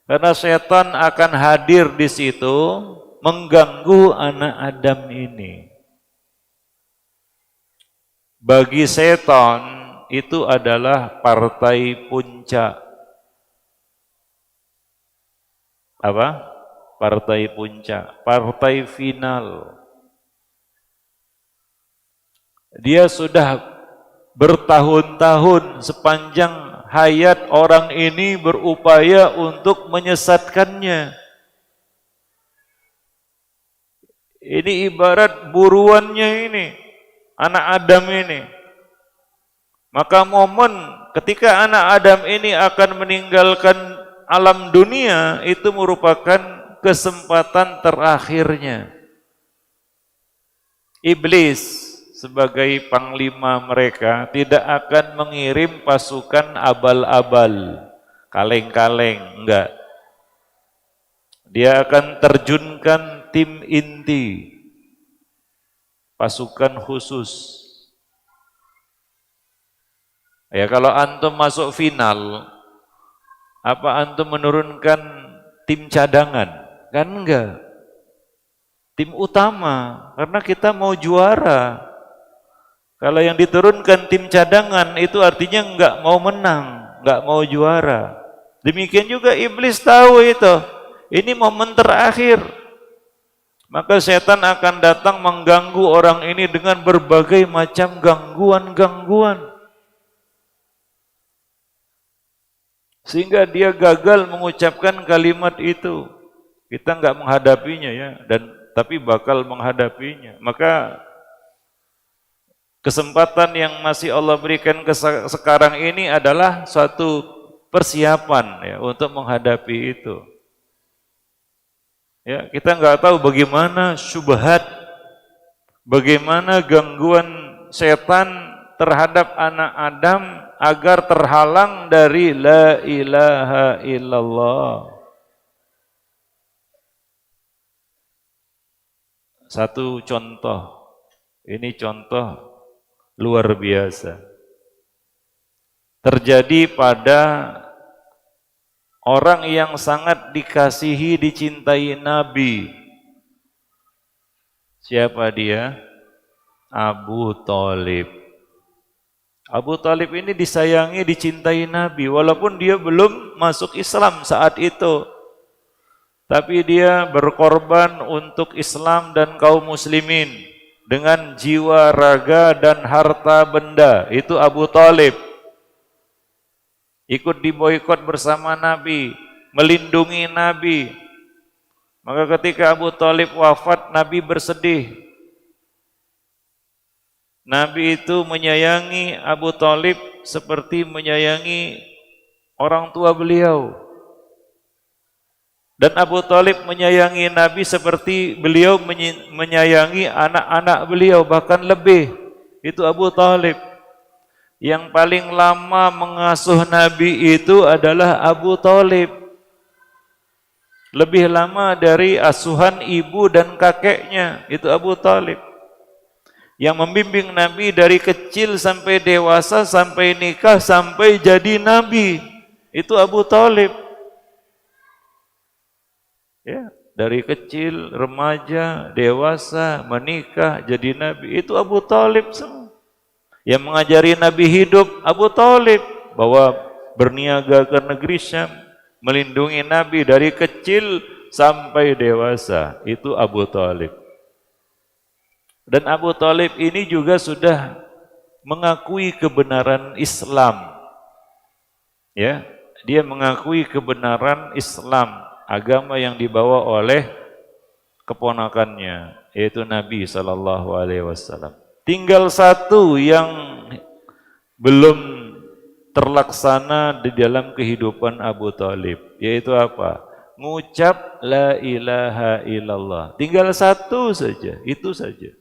Karena setan akan hadir di situ mengganggu anak Adam ini. Bagi setan itu adalah partai puncak. Apa? Partai puncak, partai final. Dia sudah bertahun-tahun sepanjang hayat orang ini berupaya untuk menyesatkannya. Ini ibarat buruannya ini, anak Adam ini. Maka momen ketika anak Adam ini akan meninggalkan alam dunia itu merupakan kesempatan terakhirnya. Iblis sebagai panglima mereka tidak akan mengirim pasukan abal-abal, kaleng-kaleng, enggak. Dia akan terjunkan tim inti, pasukan khusus. Ya, kalau antum masuk final, apa antum menurunkan tim cadangan? Kan enggak. Tim utama, karena kita mau juara. Kalau yang diturunkan tim cadangan itu artinya enggak mau menang, enggak mau juara. Demikian juga iblis tahu itu. Ini momen terakhir. Maka setan akan datang mengganggu orang ini dengan berbagai macam gangguan-gangguan. Sehingga dia gagal mengucapkan kalimat itu. Kita enggak menghadapinya ya, tapi bakal menghadapinya. Maka kesempatan yang masih Allah berikan sekarang ini adalah suatu persiapan ya untuk menghadapi itu. Ya, kita enggak tahu bagaimana syubhat, bagaimana gangguan setan terhadap anak Adam agar terhalang dari la ilaha illallah. Satu contoh, ini contoh luar biasa. Terjadi pada orang yang sangat dikasihi, dicintai Nabi. Siapa dia? Abu Thalib. Abu Thalib ini disayangi, dicintai Nabi, walaupun dia belum masuk Islam saat itu. Tapi dia berkorban untuk Islam dan kaum muslimin dengan jiwa, raga, dan harta benda. Itu Abu Thalib. Ikut diboikot bersama Nabi, melindungi Nabi. Maka ketika Abu Thalib wafat, Nabi bersedih. Nabi itu menyayangi Abu Thalib seperti menyayangi orang tua beliau. Dan Abu Thalib menyayangi Nabi seperti beliau menyayangi anak-anak beliau, bahkan lebih. Itu Abu Thalib. Yang paling lama mengasuh Nabi itu adalah Abu Thalib. Lebih lama dari asuhan ibu dan kakeknya, itu Abu Thalib. Yang membimbing Nabi dari kecil sampai dewasa, sampai nikah, sampai jadi Nabi, itu Abu Thalib. Ya, dari kecil, remaja, dewasa, menikah, jadi Nabi, itu Abu Thalib semua. Yang mengajari Nabi hidup, Abu Thalib, bahwa berniaga ke negeri Syam, melindungi Nabi dari kecil sampai dewasa, itu Abu Thalib. Dan Abu Thalib ini juga sudah mengakui kebenaran Islam. Ya, dia mengakui kebenaran Islam, agama yang dibawa oleh keponakannya, yaitu Nabi SAW. Tinggal satu yang belum terlaksana di dalam kehidupan Abu Thalib, yaitu apa? Ngucap la ilaha illallah. Tinggal satu saja, itu saja.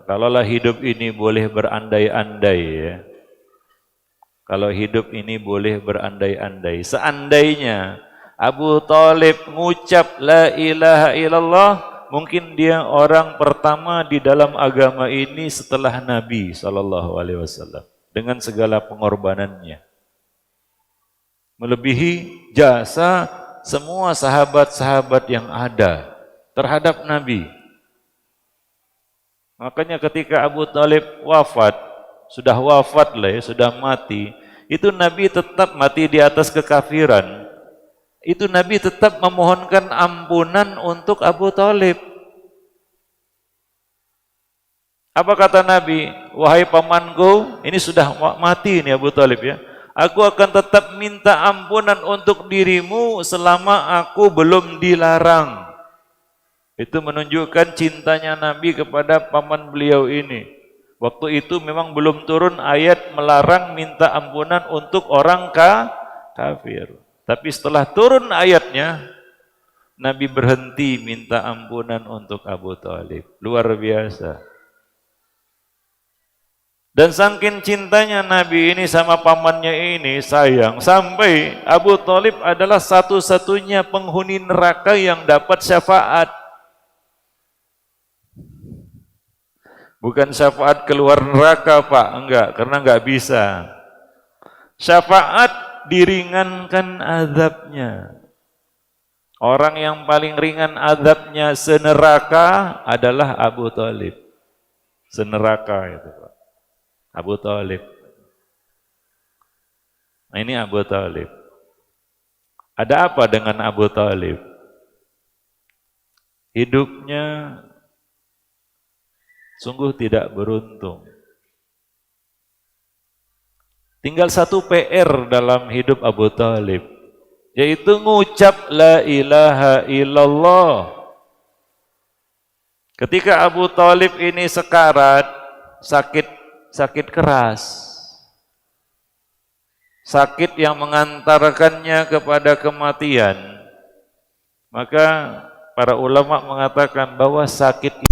Kalaulah hidup ini boleh berandai-andai ya, Kalau hidup ini boleh berandai-andai. Seandainya Abu Talib mengucap la ilaha illallah, mungkin dia orang pertama di dalam agama ini setelah Nabi SAW dengan segala pengorbanannya, melebihi jasa semua sahabat-sahabat yang ada terhadap Nabi. Makanya ketika Abu Talib wafat, sudah wafat lah ya, sudah mati, itu Nabi tetap mati di atas kekafiran. Itu Nabi tetap memohonkan ampunan untuk Abu Talib. Apa kata Nabi? Wahai pamanku, ini sudah mati nih Abu Talib ya. Aku akan tetap minta ampunan untuk dirimu selama aku belum dilarang. Itu menunjukkan cintanya Nabi kepada paman beliau ini. Waktu itu memang belum turun ayat melarang minta ampunan untuk orang kafir. Tapi setelah turun ayatnya, Nabi berhenti minta ampunan untuk Abu Talib. Luar biasa. Dan saking cintanya Nabi ini sama pamannya ini, sayang, sampai Abu Talib adalah satu-satunya penghuni neraka yang dapat syafaat. Bukan syafaat keluar neraka Pak, enggak, karena enggak bisa. Syafaat diringankan azabnya. Orang yang paling ringan azabnya seneraka adalah Abu Talib. Seneraka itu Pak. Abu Talib. Nah, ini Abu Talib. Ada apa dengan Abu Talib? Hidupnya sungguh tidak beruntung. Tinggal satu PR dalam hidup Abu Talib, yaitu ngucap la ilaha illallah. Ketika Abu Talib ini sekarat, sakit keras, sakit yang mengantarkannya kepada kematian, maka para ulama mengatakan bahwa sakit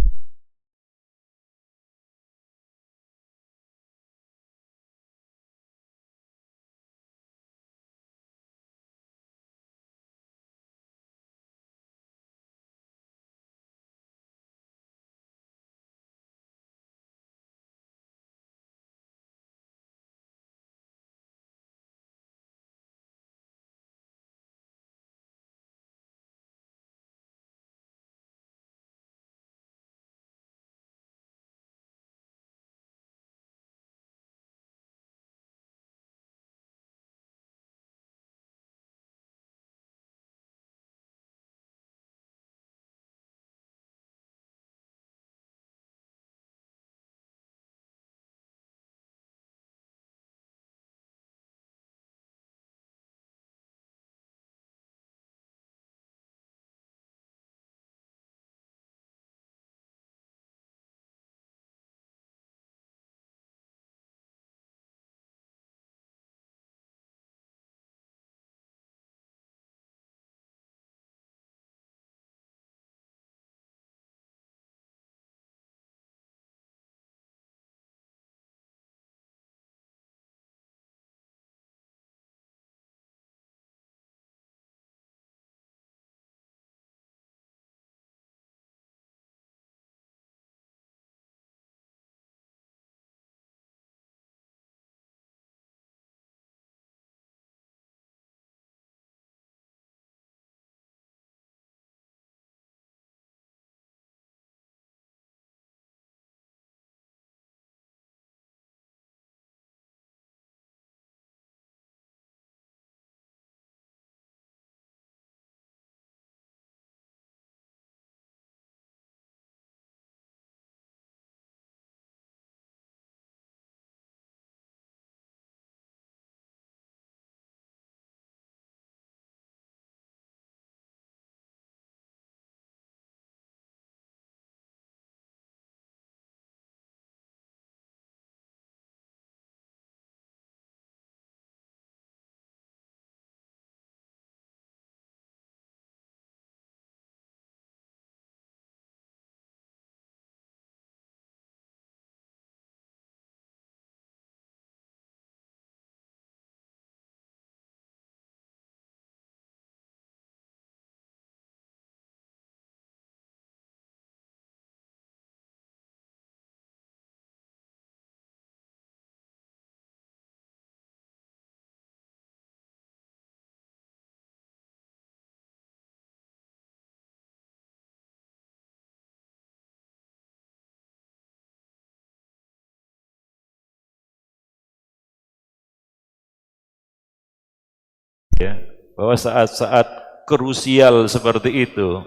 bahwa saat-saat krusial seperti itu,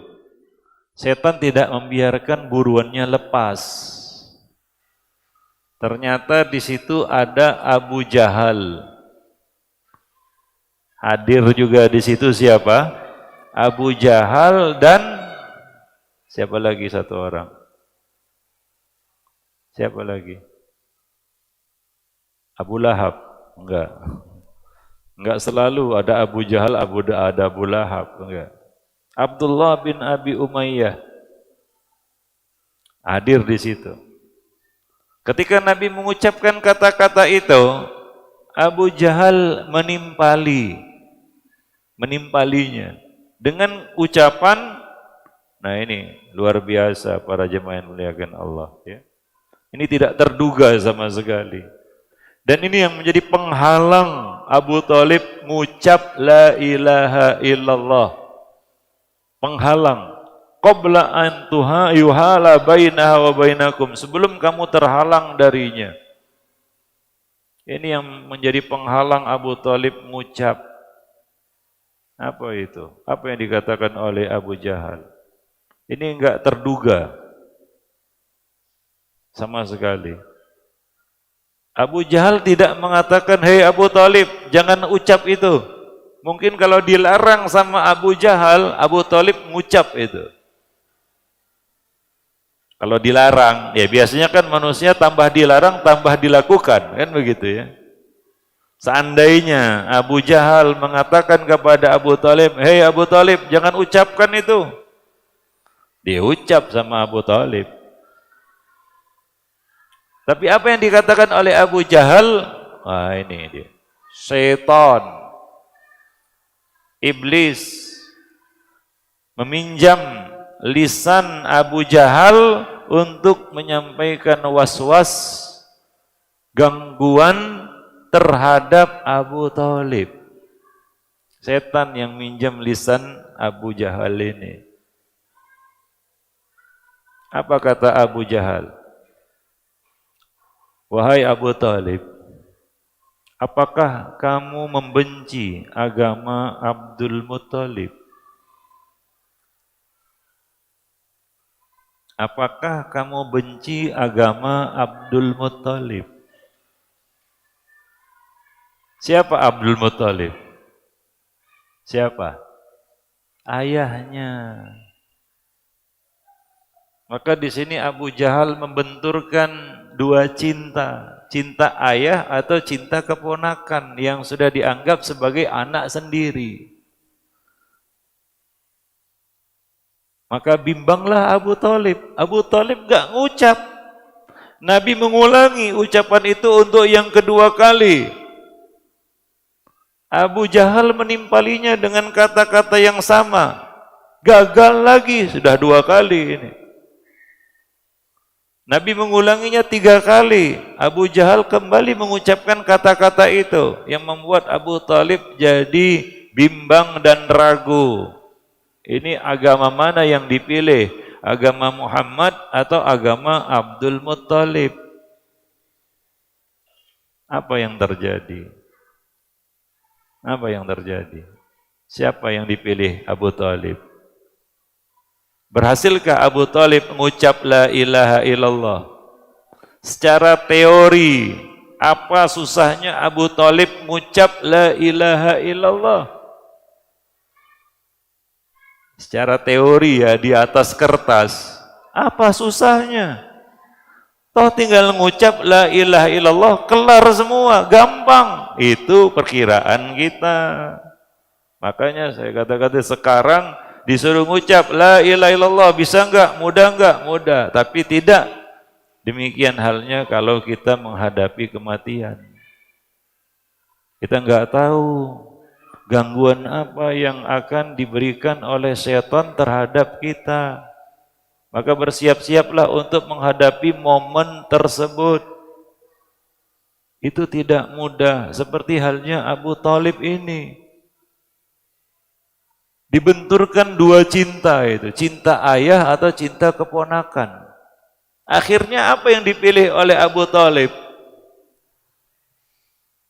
setan tidak membiarkan buruannya lepas. Ternyata di situ ada Abu Jahal. Hadir juga di situ siapa? Abu Jahal dan siapa lagi satu orang? Siapa lagi? Abu Lahab? Enggak. Enggak selalu ada Abu Jahal, ada Abu Lahab, enggak. Abdullah bin Abi Umayyah hadir di situ. Ketika Nabi mengucapkan kata-kata itu, Abu Jahal menimpalinya dengan ucapan, nah ini luar biasa para jemaah yang muliakan Allah, ya. Ini tidak terduga sama sekali. Dan ini yang menjadi penghalang Abu Thalib mengucap la ilaha illallah. Penghalang. Qabla an yuhala bainaha wa bainakum, sebelum kamu terhalang darinya. Ini yang menjadi penghalang Abu Thalib mengucap. Apa itu? Apa yang dikatakan oleh Abu Jahal? Ini enggak terduga sama sekali. Abu Jahal tidak mengatakan, "Hei Abu Thalib, jangan ucap itu." Mungkin kalau dilarang sama Abu Jahal, Abu Thalib mengucap itu. Kalau dilarang, ya biasanya kan manusia tambah dilarang, tambah dilakukan, kan begitu ya. Seandainya Abu Jahal mengatakan kepada Abu Thalib, "Hei Abu Thalib, jangan ucapkan itu." Diucap sama Abu Thalib. Tapi apa yang dikatakan oleh Abu Jahal? Wah, ini dia. Setan, iblis meminjam lisan Abu Jahal untuk menyampaikan was-was, gangguan terhadap Abu Thalib. Setan yang minjam lisan Abu Jahal ini. Apa kata Abu Jahal? Wahai Abu Thalib, apakah kamu membenci agama Abdul Muttalib? Apakah kamu benci agama Abdul Muttalib? Siapa Abdul Muttalib? Siapa? Ayahnya. Maka di sini Abu Jahal membenturkan dua cinta, cinta ayah atau cinta keponakan yang sudah dianggap sebagai anak sendiri. Maka bimbanglah Abu Thalib. Abu Thalib gak ngucap. Nabi mengulangi ucapan itu untuk yang kedua kali. Abu Jahal menimpalinya dengan kata-kata yang sama. Gagal lagi, sudah dua kali ini. Nabi mengulanginya 3 kali. Abu Jahal kembali mengucapkan kata-kata itu yang membuat Abu Thalib jadi bimbang dan ragu. Ini agama mana yang dipilih? Agama Muhammad atau agama Abdul Muttalib? Apa yang terjadi? Apa yang terjadi? Siapa yang dipilih Abu Thalib? Berhasilkah Abu Thalib mengucap la ilaha illallah? Secara teori, apa susahnya Abu Thalib mengucap la ilaha illallah? Secara teori ya, di atas kertas, apa susahnya? Toh tinggal mengucap la ilaha illallah, kelar semua, gampang. Itu perkiraan kita. Makanya saya kata-kata sekarang disuruh ngucap la ilaha illallah, bisa enggak? Mudah enggak? Mudah. Tapi tidak demikian halnya kalau kita menghadapi kematian. Kita enggak tahu gangguan apa yang akan diberikan oleh setan terhadap kita. Maka bersiap-siaplah untuk menghadapi momen tersebut. Itu tidak mudah, seperti halnya Abu Thalib ini. Dibenturkan dua cinta itu, cinta ayah atau cinta keponakan. Akhirnya apa yang dipilih oleh Abu Thalib?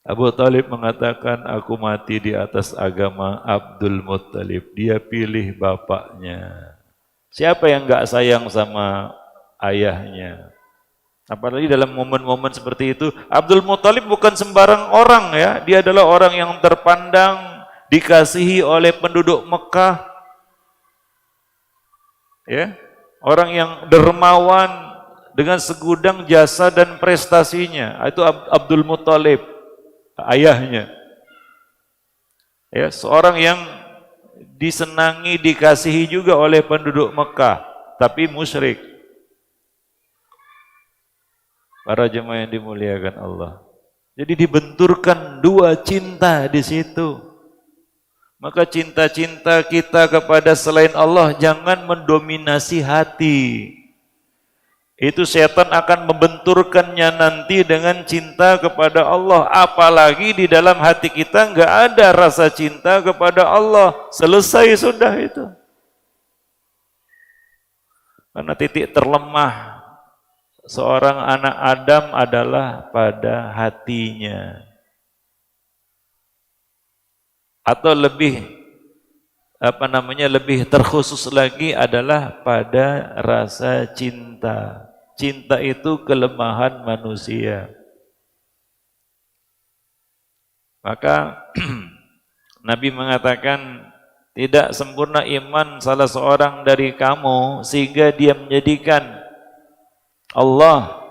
Abu Talib mengatakan, aku mati di atas agama Abdul Muttalib. Dia pilih bapaknya. Siapa yang enggak sayang sama ayahnya? Apalagi dalam momen-momen seperti itu, Abdul Muttalib bukan sembarang orang ya. Dia adalah orang yang terpandang, dikasihi oleh penduduk Mekah. Ya, orang yang dermawan dengan segudang jasa dan prestasinya. Itu Abdul Muttalib, ayahnya. Ya, seorang yang disenangi, dikasihi juga oleh penduduk Mekah, tapi musyrik. Para jemaah yang dimuliakan Allah. Jadi dibenturkan dua cinta di situ. Maka cinta-cinta kita kepada selain Allah jangan mendominasi hati. Itu setan akan membenturkannya nanti dengan cinta kepada Allah. Apalagi di dalam hati kita enggak ada rasa cinta kepada Allah. Selesai sudah itu. Karena titik terlemah seorang anak Adam adalah pada hatinya. Atau lebih lebih terkhusus lagi adalah pada rasa cinta. Cinta itu kelemahan manusia. Maka Nabi mengatakan, tidak sempurna iman salah seorang dari kamu sehingga dia menjadikan Allah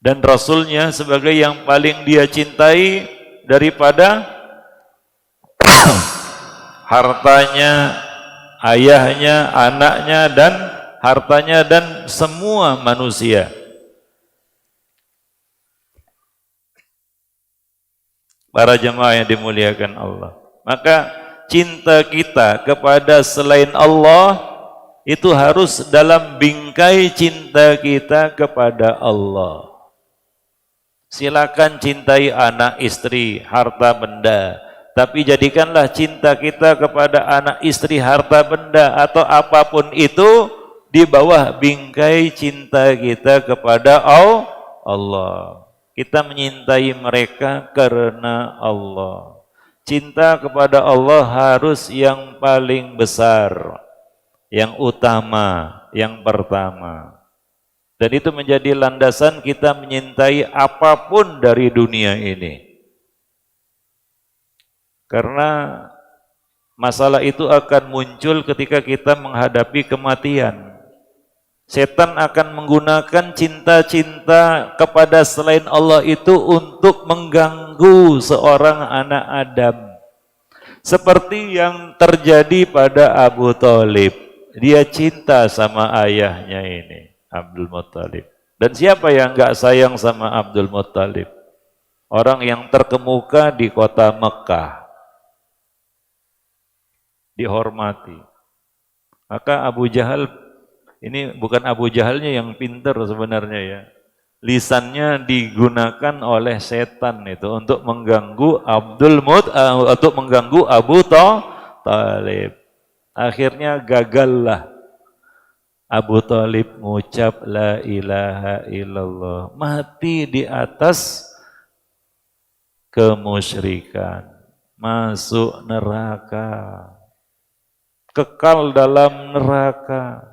dan Rasulnya sebagai yang paling dia cintai daripada hartanya, ayahnya, anaknya, dan hartanya dan semua manusia. Para jemaah yang dimuliakan Allah. Maka cinta kita kepada selain Allah itu harus dalam bingkai cinta kita kepada Allah. Silakan cintai anak, istri, harta benda, tapi jadikanlah cinta kita kepada anak, istri, harta benda atau apapun itu di bawah bingkai cinta kita kepada Allah. Kita menyintai mereka karena Allah. Cinta kepada Allah harus yang paling besar, yang utama, yang pertama. Dan itu menjadi landasan kita menyintai apapun dari dunia ini. Karena masalah itu akan muncul ketika kita menghadapi kematian. Setan akan menggunakan cinta-cinta kepada selain Allah itu untuk mengganggu seorang anak Adam. Seperti yang terjadi pada Abu Talib. Dia cinta sama ayahnya ini, Abdul Muttalib. Dan siapa yang enggak sayang sama Abdul Muttalib? Orang yang terkemuka di kota Mekah. Dihormati. Maka Abu Jahal, ini bukan Abu Jahalnya yang pintar sebenarnya ya. Lisannya digunakan oleh setan itu untuk mengganggu untuk mengganggu Abu Talib. Akhirnya gagallah Abu Talib mengucap la ilaha illallah, mati di atas kemusyrikan, masuk neraka, kekal dalam neraka.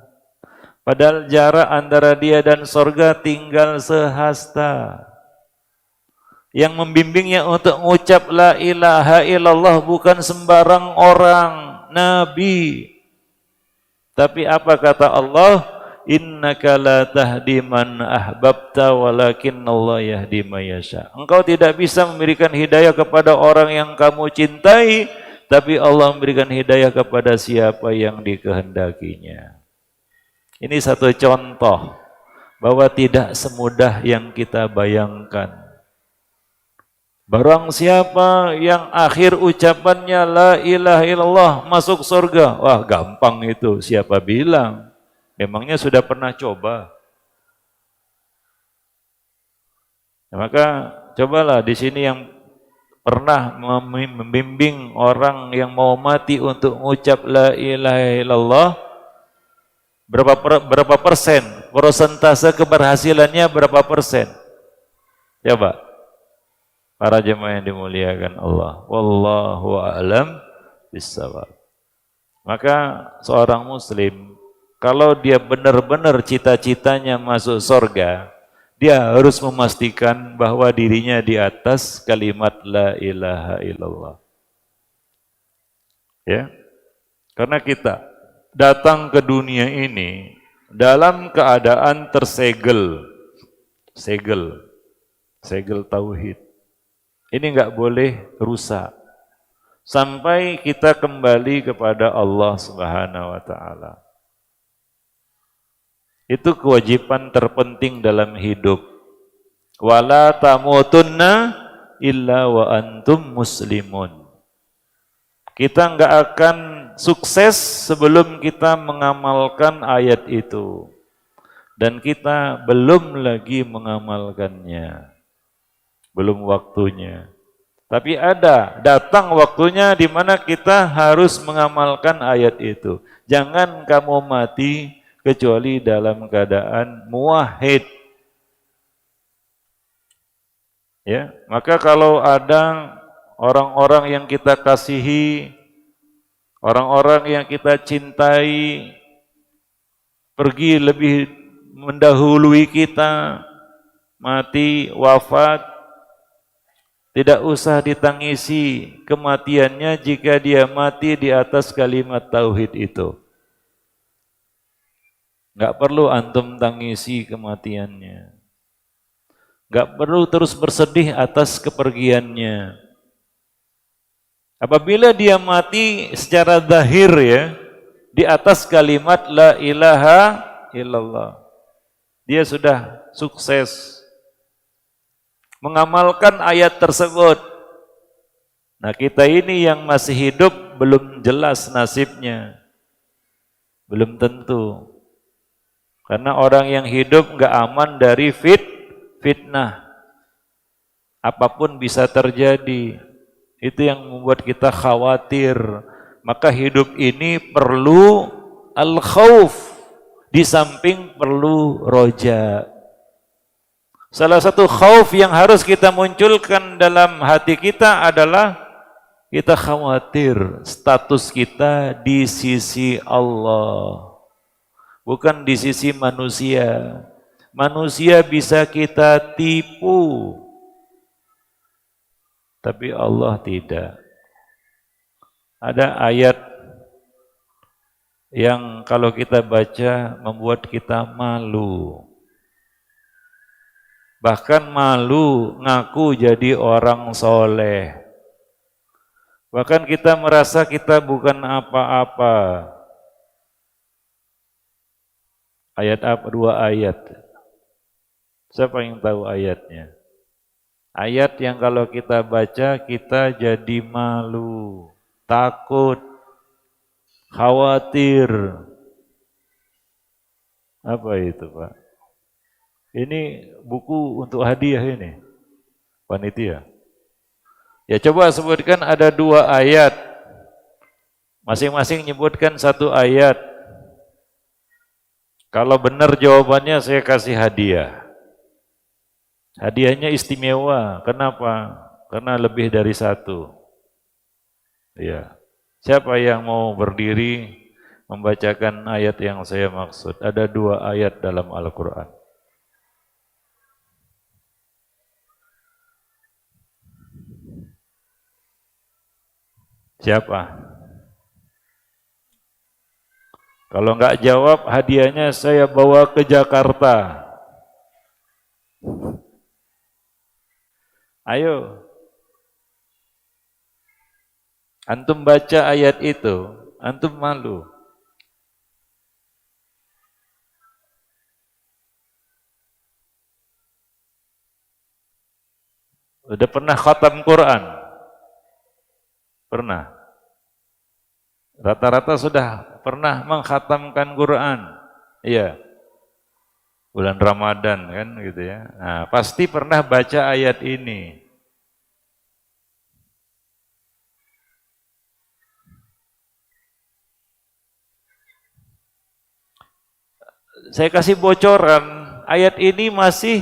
Padahal jarak antara dia dan sorga tinggal sehasta. Yang membimbingnya untuk mengucap la ilaha illallah bukan sembarang orang, Nabi. Tapi apa kata Allah? Innaka la tahdi man ahbabta walakinnallaha yahdi may yasha. Engkau tidak bisa memberikan hidayah kepada orang yang kamu cintai, tapi Allah memberikan hidayah kepada siapa yang dikehendakinya. Ini satu contoh bahwa tidak semudah yang kita bayangkan. Barang siapa yang akhir ucapannya la ilaha illallah masuk surga, wah gampang itu, siapa bilang? Memangnya sudah pernah coba? Nah, maka cobalah di sini yang pernah membimbing orang yang mau mati untuk mengucap la ilaha illallah, berapa persen? Persentase keberhasilannya berapa persen? Coba. Para jemaah yang dimuliakan Allah. Wallahu a'lam bissawab. Maka seorang muslim kalau dia benar-benar cita-citanya masuk surga, dia harus memastikan bahwa dirinya di atas kalimat la ilaha illallah. Ya. Karena kita datang ke dunia ini dalam keadaan tersegel, segel tauhid. Ini enggak boleh rusak sampai kita kembali kepada Allah Subhanahu wa taala. Itu kewajiban terpenting dalam hidup. Wala tamutunna illa wa antum muslimun. Kita enggak akan sukses sebelum kita mengamalkan ayat itu. Dan kita belum lagi mengamalkannya. Belum waktunya. Tapi datang waktunya di mana kita harus mengamalkan ayat itu. Jangan kamu mati kecuali dalam keadaan muwahhid. Ya, maka kalau ada orang-orang yang kita kasihi, orang-orang yang kita cintai pergi lebih mendahului kita, mati, wafat, tidak usah ditangisi kematiannya jika dia mati di atas kalimat tauhid itu. Enggak perlu antum tangisi kematiannya. Enggak perlu terus bersedih atas kepergiannya. Apabila dia mati secara zahir ya, di atas kalimat la ilaha illallah, dia sudah sukses mengamalkan ayat tersebut. Nah, kita ini yang masih hidup belum jelas nasibnya. Belum tentu. Karena orang yang hidup enggak aman dari fitnah. Apapun bisa terjadi. Itu yang membuat kita khawatir. Maka hidup ini perlu al-khauf. Di samping perlu roja. Salah satu khauf yang harus kita munculkan dalam hati kita adalah kita khawatir status kita di sisi Allah. Bukan di sisi manusia. Manusia bisa kita tipu. Tapi Allah tidak. Ada ayat yang kalau kita baca membuat kita malu. Bahkan malu ngaku jadi orang soleh. Bahkan kita merasa kita bukan apa-apa. Ayat apa? Dua ayat. Siapa yang tahu ayatnya? Ayat yang kalau kita baca kita jadi malu, takut, khawatir. Apa itu, Pak? Ini buku untuk hadiah ini, panitia. Ya coba sebutkan ada dua ayat. Masing-masing nyebutkan satu ayat. Kalau benar jawabannya saya kasih hadiah. Hadiahnya istimewa. Kenapa? Karena lebih dari satu. Ya. Siapa yang mau berdiri membacakan ayat yang saya maksud? Ada dua ayat dalam Al-Quran. Siapa? Kalau enggak jawab, hadiahnya saya bawa ke Jakarta. Ayo. Antum baca ayat itu, antum malu. Udah pernah khatam Quran? Pernah? Rata-rata sudah pernah mengkhatamkan Quran. Iya. Bulan Ramadan kan gitu ya. Nah, pasti pernah baca ayat ini. Saya kasih bocoran, ayat ini masih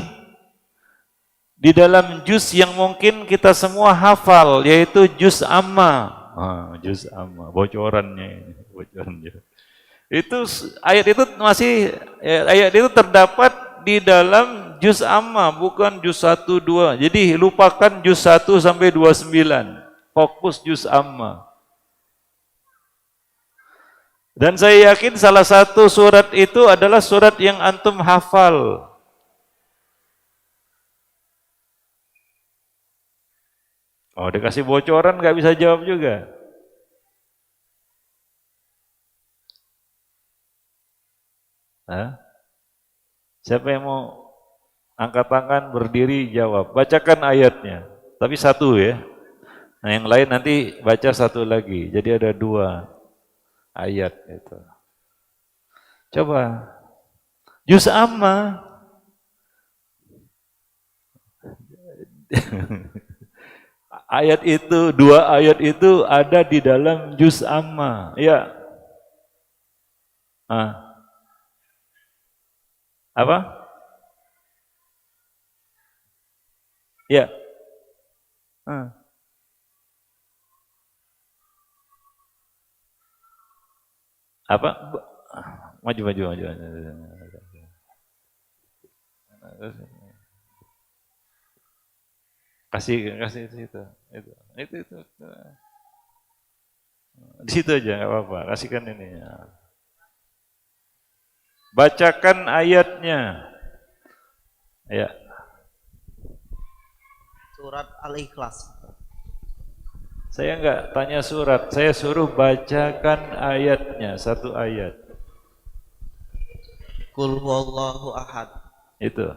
di dalam juz yang mungkin kita semua hafal, yaitu juz amma. Juz amma, bocorannya. Itu ayat itu ayat itu terdapat di dalam juz amma, bukan juz 1 2. Jadi lupakan juz 1 sampai 29. Fokus juz amma. Dan saya yakin salah satu surat itu adalah surat yang antum hafal. Oh, dikasih bocoran nggak bisa jawab juga. Hah? Siapa yang mau angkat tangan, berdiri, jawab. Bacakan ayatnya. Tapi satu ya. Nah yang lain nanti baca satu lagi. Jadi ada 2 ayat itu. Coba. Juz amma. Ayat itu, 2 ayat itu ada di dalam juz amma. Ya. Apa? Ya. Apa? Maju. Kasih itu. Itu. Di situ aja nggak apa-apa. Kasihkan ini. Bacakan ayatnya. Ya. Surat Al-Ikhlas. Saya enggak tanya surat, saya suruh bacakan ayatnya, 1 ayat. Qul huwallahu ahad. Itu.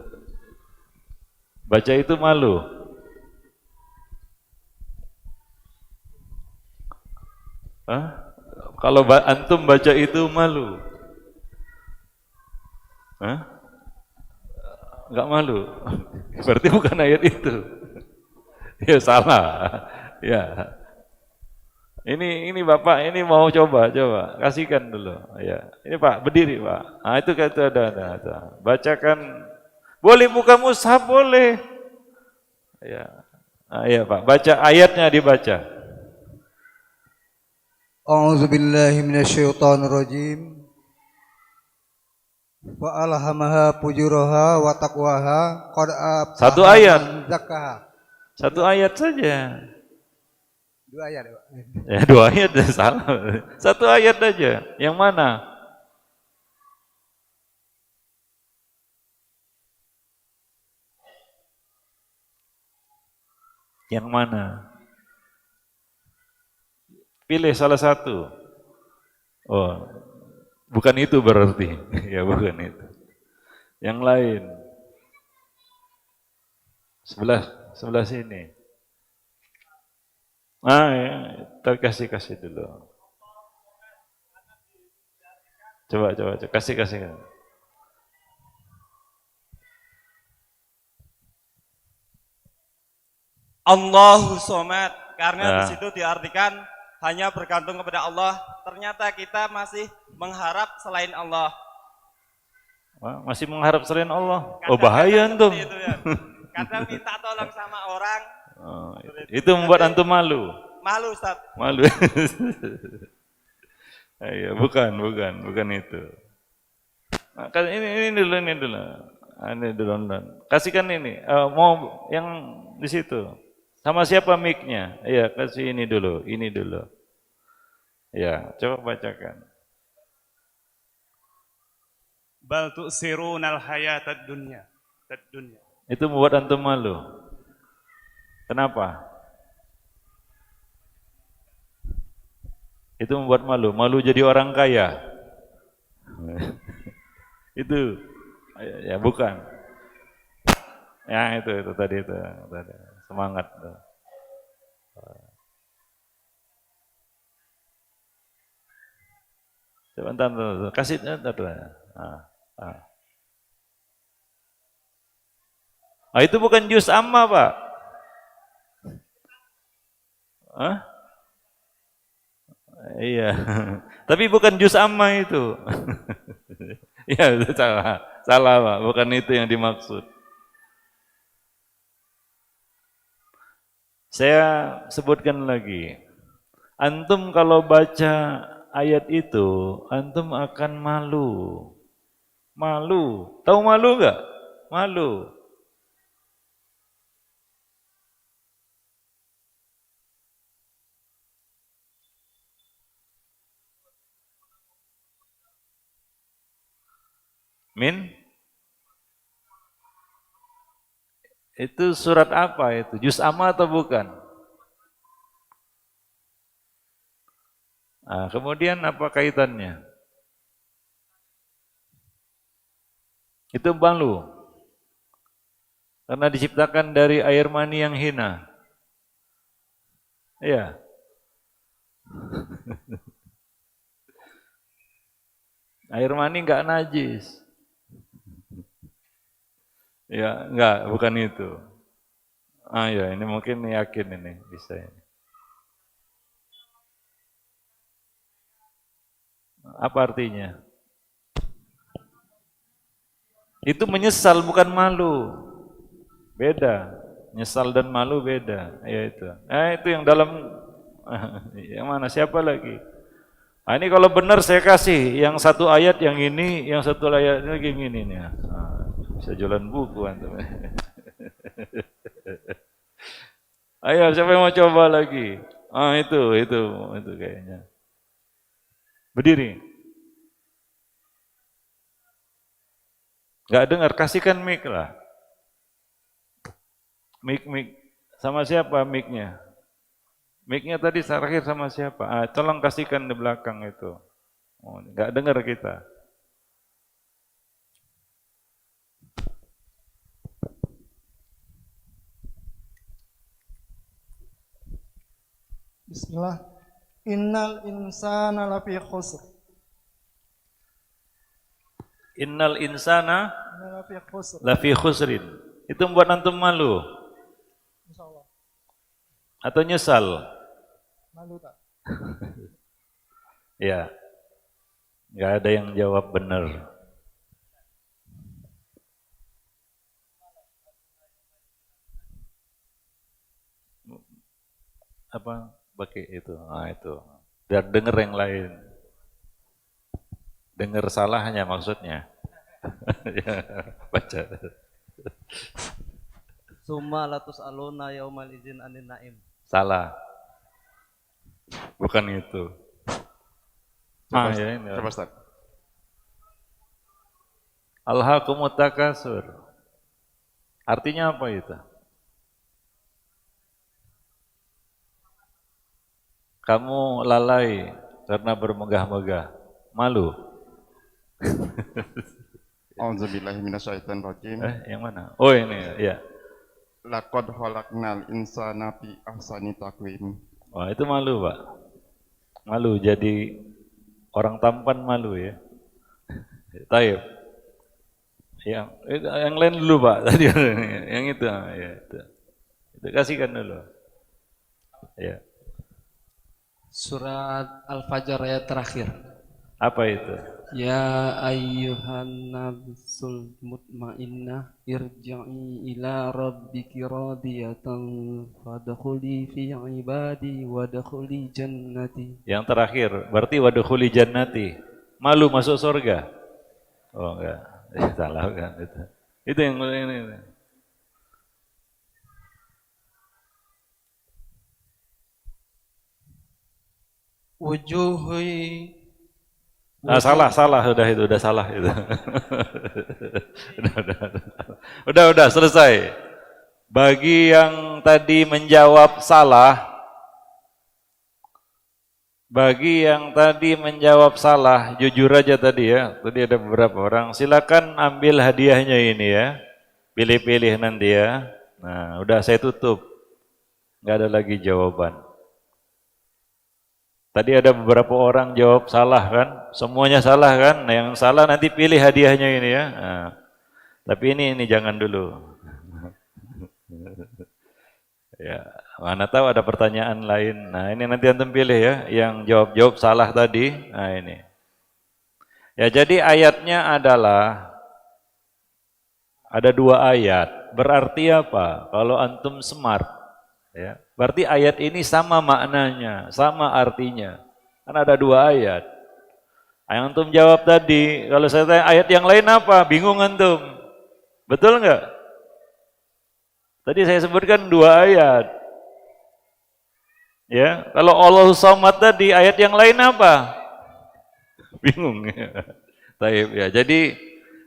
Baca itu malu. Kalau antum baca itu malu. Enggak malu. Berarti bukan ayat itu. Ya salah. Ya. Ini Bapak ini mau coba, kasihkan dulu. Ya, ini Pak berdiri Pak. Itu kata ada. Bacakan. Boleh buka mushaf boleh. Ya, iya Pak. Baca ayatnya dibaca. A'udzubillahi minasyaitonirrajim. Wa alhamaha fujuraha wa taqwaha qad aflaha 1 ayat. Zakkaha. 1 ayat saja. 2 ayat, Pak. Ya 2 ayat salah. 1 ayat aja. Yang mana? Yang mana? Pilih salah satu. Oh, bukan itu berarti. Ya bukan itu. Yang lain. Sebelah sini. Ya, kasih dulu. Coba. Kasih. Allahu Somad, karena di situ diartikan hanya bergantung kepada Allah. Ternyata kita masih mengharap selain Allah. Masih mengharap selain Allah. Bahaya antum. Ya. Kadang minta tolong sama orang. Itu membuat antum malu. Malu Ustaz. Malu. Ayo, bukan itu. Ini dulu. Ini dulu. Kasihkan ini. Mau yang di situ. Sama siapa mic-nya? Iya, kasih ini dulu. Ya, coba bacakan. Bal tu'sirunal hayatad dunya. Itu membuat antum malu. Kenapa? Itu membuat malu. Malu jadi orang kaya. Itu. Ya, bukan. Ya, itu tadi. Semangat. Coba ntar. Kasih ntar. Itu bukan juz amma, Pak. Iya. Tapi bukan juz amma itu. Iya, salah Pak. Bukan itu yang dimaksud. Saya sebutkan lagi. Antum kalau baca ayat itu, antum akan malu. Malu. Tahu malu enggak? Malu. Min? Itu surat apa itu? Juz amma atau bukan? Nah, kemudian apa kaitannya? Itu malu. Karena diciptakan dari air mani yang hina. Iya. Air mani enggak najis. Ya, enggak, bukan itu. Ah ya, ini mungkin yakin ini bisa ini. Apa artinya? Itu menyesal bukan malu. Beda. Nyesal dan malu beda. Ya itu. Itu yang dalam yang mana siapa lagi? Nah, ini kalau benar saya kasih yang satu ayat yang ini, yang satu ayat lagi yang ini nih. Bisa jualan buku antum. Ayo, siapa yang mau coba lagi? Itu kayaknya. Berdiri. Enggak dengar, kasihkan mic lah. Mic sama siapa mic-nya? Mic-nya tadi terakhir sama siapa? Tolong kasihkan di belakang itu. Enggak dengar kita. Bismillah. Innal insana lafi khusr. Innal insana Lafi khusr. lafi khusrin. Itu membuat antum malu Insyaallah. atau nyesal? Malu tak? Ya. Enggak ada yang jawab benar. Apa? Pakai itu. Itu. Biar dengar yang lain. Dengar salahnya maksudnya. Ya, baca. Summa latus aluna yaumal izin anin naim. Salah. Bukan itu. Ya ini. Coba Ustaz. Alhaakumut takasur. Artinya apa itu? Kamu lalai karena bermegah-megah. Malu. A'udzubillahi minasyaitonir rajim. Yang mana? Oh ini, ya. Laqad khalaqnal insana fi ahsani taqwim. Wah, itu malu, Pak. Malu jadi orang tampan malu ya. Taib. Yang lain dulu, Pak. Tadi yang itu, ya itu. Itu kasihkan dulu. Ya. Surat Al-Fajr ayat terakhir. Apa itu? Ya ayyuhan nafsul mutmainnah irji'i ila rabbiki radiyatan fadkhuli fi ibadi wadkhuli jannati. Yang terakhir, berarti wadkhuli jannati. Malu masuk surga. Oh enggak. Salah kan itu. Itu yang ini. Wujuhi. Salah, udah salah itu. udah selesai. Bagi yang tadi menjawab salah, jujur aja tadi ya. Tadi ada beberapa orang. Silakan ambil hadiahnya ini ya. Pilih-pilih nanti ya. Nah, udah saya tutup. Nggak ada lagi jawaban. Tadi ada beberapa orang jawab salah kan? Semuanya salah kan? Nah, yang salah nanti pilih hadiahnya ini ya. Nah, tapi ini jangan dulu. Ya, mana tahu ada pertanyaan lain. Nah, ini nanti antum pilih ya, yang jawab salah tadi. Nah, ini. Ya, jadi ayatnya adalah ada 2 ayat. Berarti apa? Kalau antum smart, ya, Berarti ayat ini sama maknanya, sama artinya. Kan ada 2 ayat. Yang antum jawab tadi, kalau saya tanya ayat yang lain apa? Bingung antum. Betul nggak? Tadi saya sebutkan 2 ayat. Ya, kalau Allahu Samad tadi ayat yang lain apa? Bingung. Taib ya. Jadi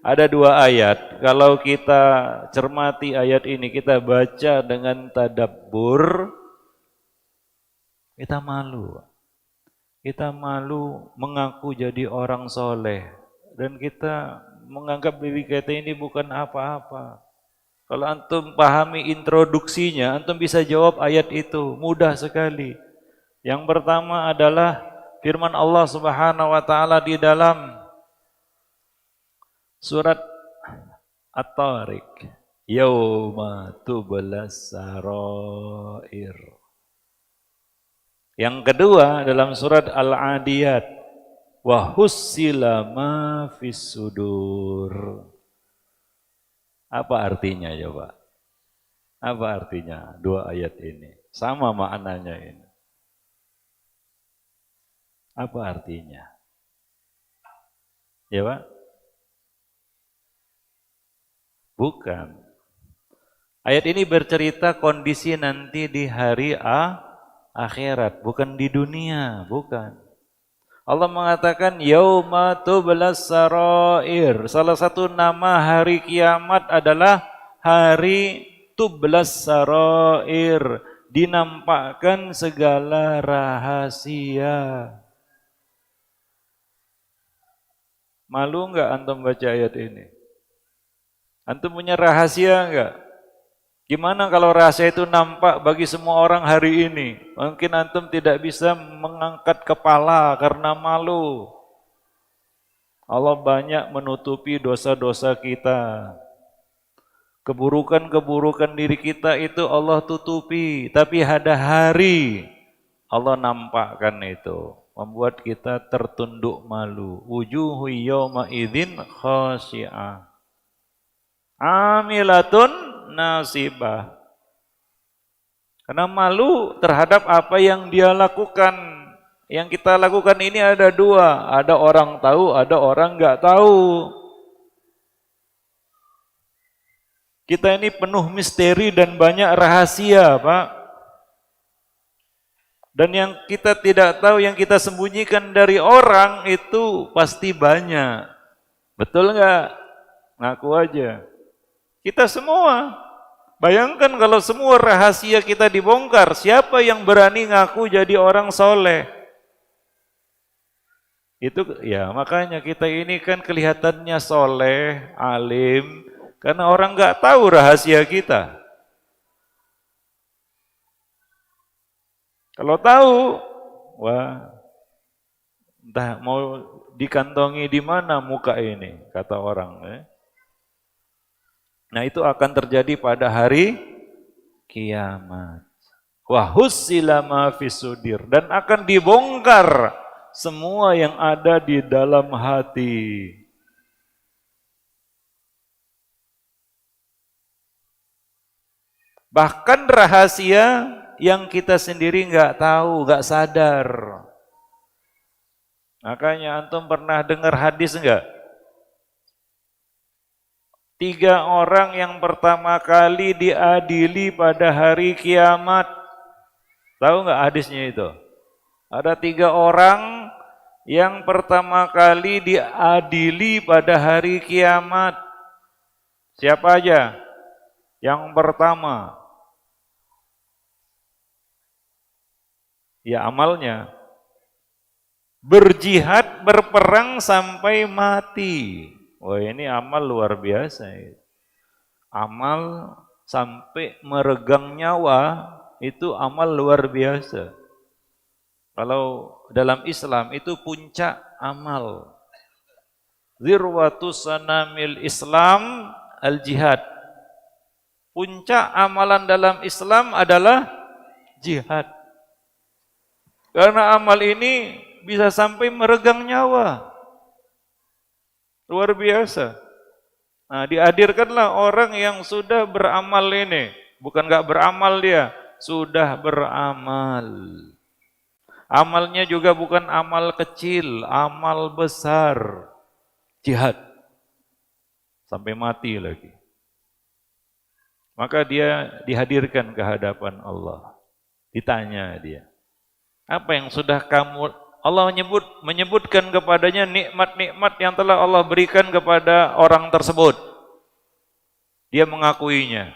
ada 2 ayat. Kalau kita cermati ayat ini, kita baca dengan tadabbur, kita malu. Kita malu mengaku jadi orang soleh. Dan kita menganggap diri kita ini bukan apa-apa. Kalau antum pahami introduksinya, antum bisa jawab ayat itu. Mudah sekali. Yang pertama adalah firman Allah Subhanahu wa taala di dalam surat At-Tariq. Yauma tublas sarair. Yang kedua dalam surat Al-Adiyat, wa hussila ma fis sudur. Apa artinya coba? Apa artinya 2 ayat ini? Sama maknanya ini. Apa artinya? Ya Pak? Bukan. Ayat ini bercerita kondisi nanti di hari akhirat, bukan di dunia, bukan. Allah mengatakan yauma tublas sarair. Salah satu nama hari kiamat adalah hari tublas sarair, dinampakkan segala rahasia. Malu enggak antum baca ayat ini? Antum punya rahasia enggak? Gimana kalau rahasia itu nampak bagi semua orang hari ini? Mungkin antum tidak bisa mengangkat kepala karena malu. Allah banyak menutupi dosa-dosa kita. Keburukan-keburukan diri kita itu Allah tutupi. Tapi ada hari Allah nampakkan itu. Membuat kita tertunduk malu. Wujuhu yawma idzin khasyi'ah. Amilatun nasibah. Karena malu terhadap apa yang dia lakukan. Yang kita lakukan ini ada 2. Ada orang tahu, ada orang nggak tahu. Kita ini penuh misteri dan banyak rahasia, Pak. Dan yang kita tidak tahu, yang kita sembunyikan dari orang itu pasti banyak. Betul nggak? Ngaku aja. Kita semua. Bayangkan kalau semua rahasia kita dibongkar, siapa yang berani ngaku jadi orang soleh? Itu ya makanya kita ini kan kelihatannya soleh, alim, karena orang nggak tahu rahasia kita. Kalau tahu, wah, entah mau dikantongi di mana muka ini, kata orang. Nah itu akan terjadi pada hari kiamat. Wa hussila ma fis sudir, dan akan dibongkar semua yang ada di dalam hati. Bahkan rahasia yang kita sendiri nggak tahu, nggak sadar. Makanya antum pernah dengar hadis enggak? 3 orang yang pertama kali diadili pada hari kiamat. Tahu nggak hadisnya itu? Ada 3 orang yang pertama kali diadili pada hari kiamat. Siapa aja? Yang pertama, ya amalnya. Berjihad, berperang sampai mati. Wah ini amal luar biasa. Amal sampai meregang nyawa itu amal luar biasa. Kalau dalam Islam itu puncak amal. Zirwatus sanamil Islam al-jihad. Puncak amalan dalam Islam adalah jihad. Karena amal ini bisa sampai meregang nyawa. Luar biasa. Nah, dihadirkanlah orang yang sudah beramal ini. Bukan nggak beramal dia. sudah beramal. Amalnya juga bukan amal kecil, amal besar. Jihad. Sampai mati lagi. Maka dia dihadirkan ke hadapan Allah. Ditanya dia, apa yang sudah kamu, Allah menyebutkan kepadanya nikmat-nikmat yang telah Allah berikan kepada orang tersebut. Dia mengakuinya.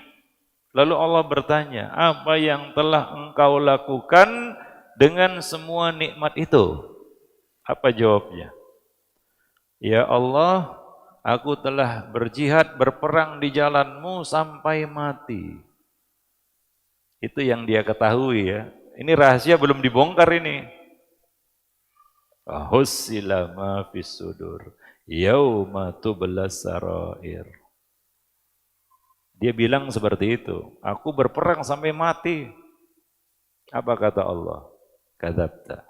Lalu Allah bertanya, apa yang telah engkau lakukan dengan semua nikmat itu? Apa jawabnya? Ya Allah, aku telah berjihad, berperang di jalan-Mu sampai mati. Itu yang dia ketahui ya. Ini rahasia belum dibongkar ini. Hussila ma fis sudur yauma tublas sarair. Dia bilang seperti itu. Aku berperang sampai mati. Apa kata Allah? Kadzabta.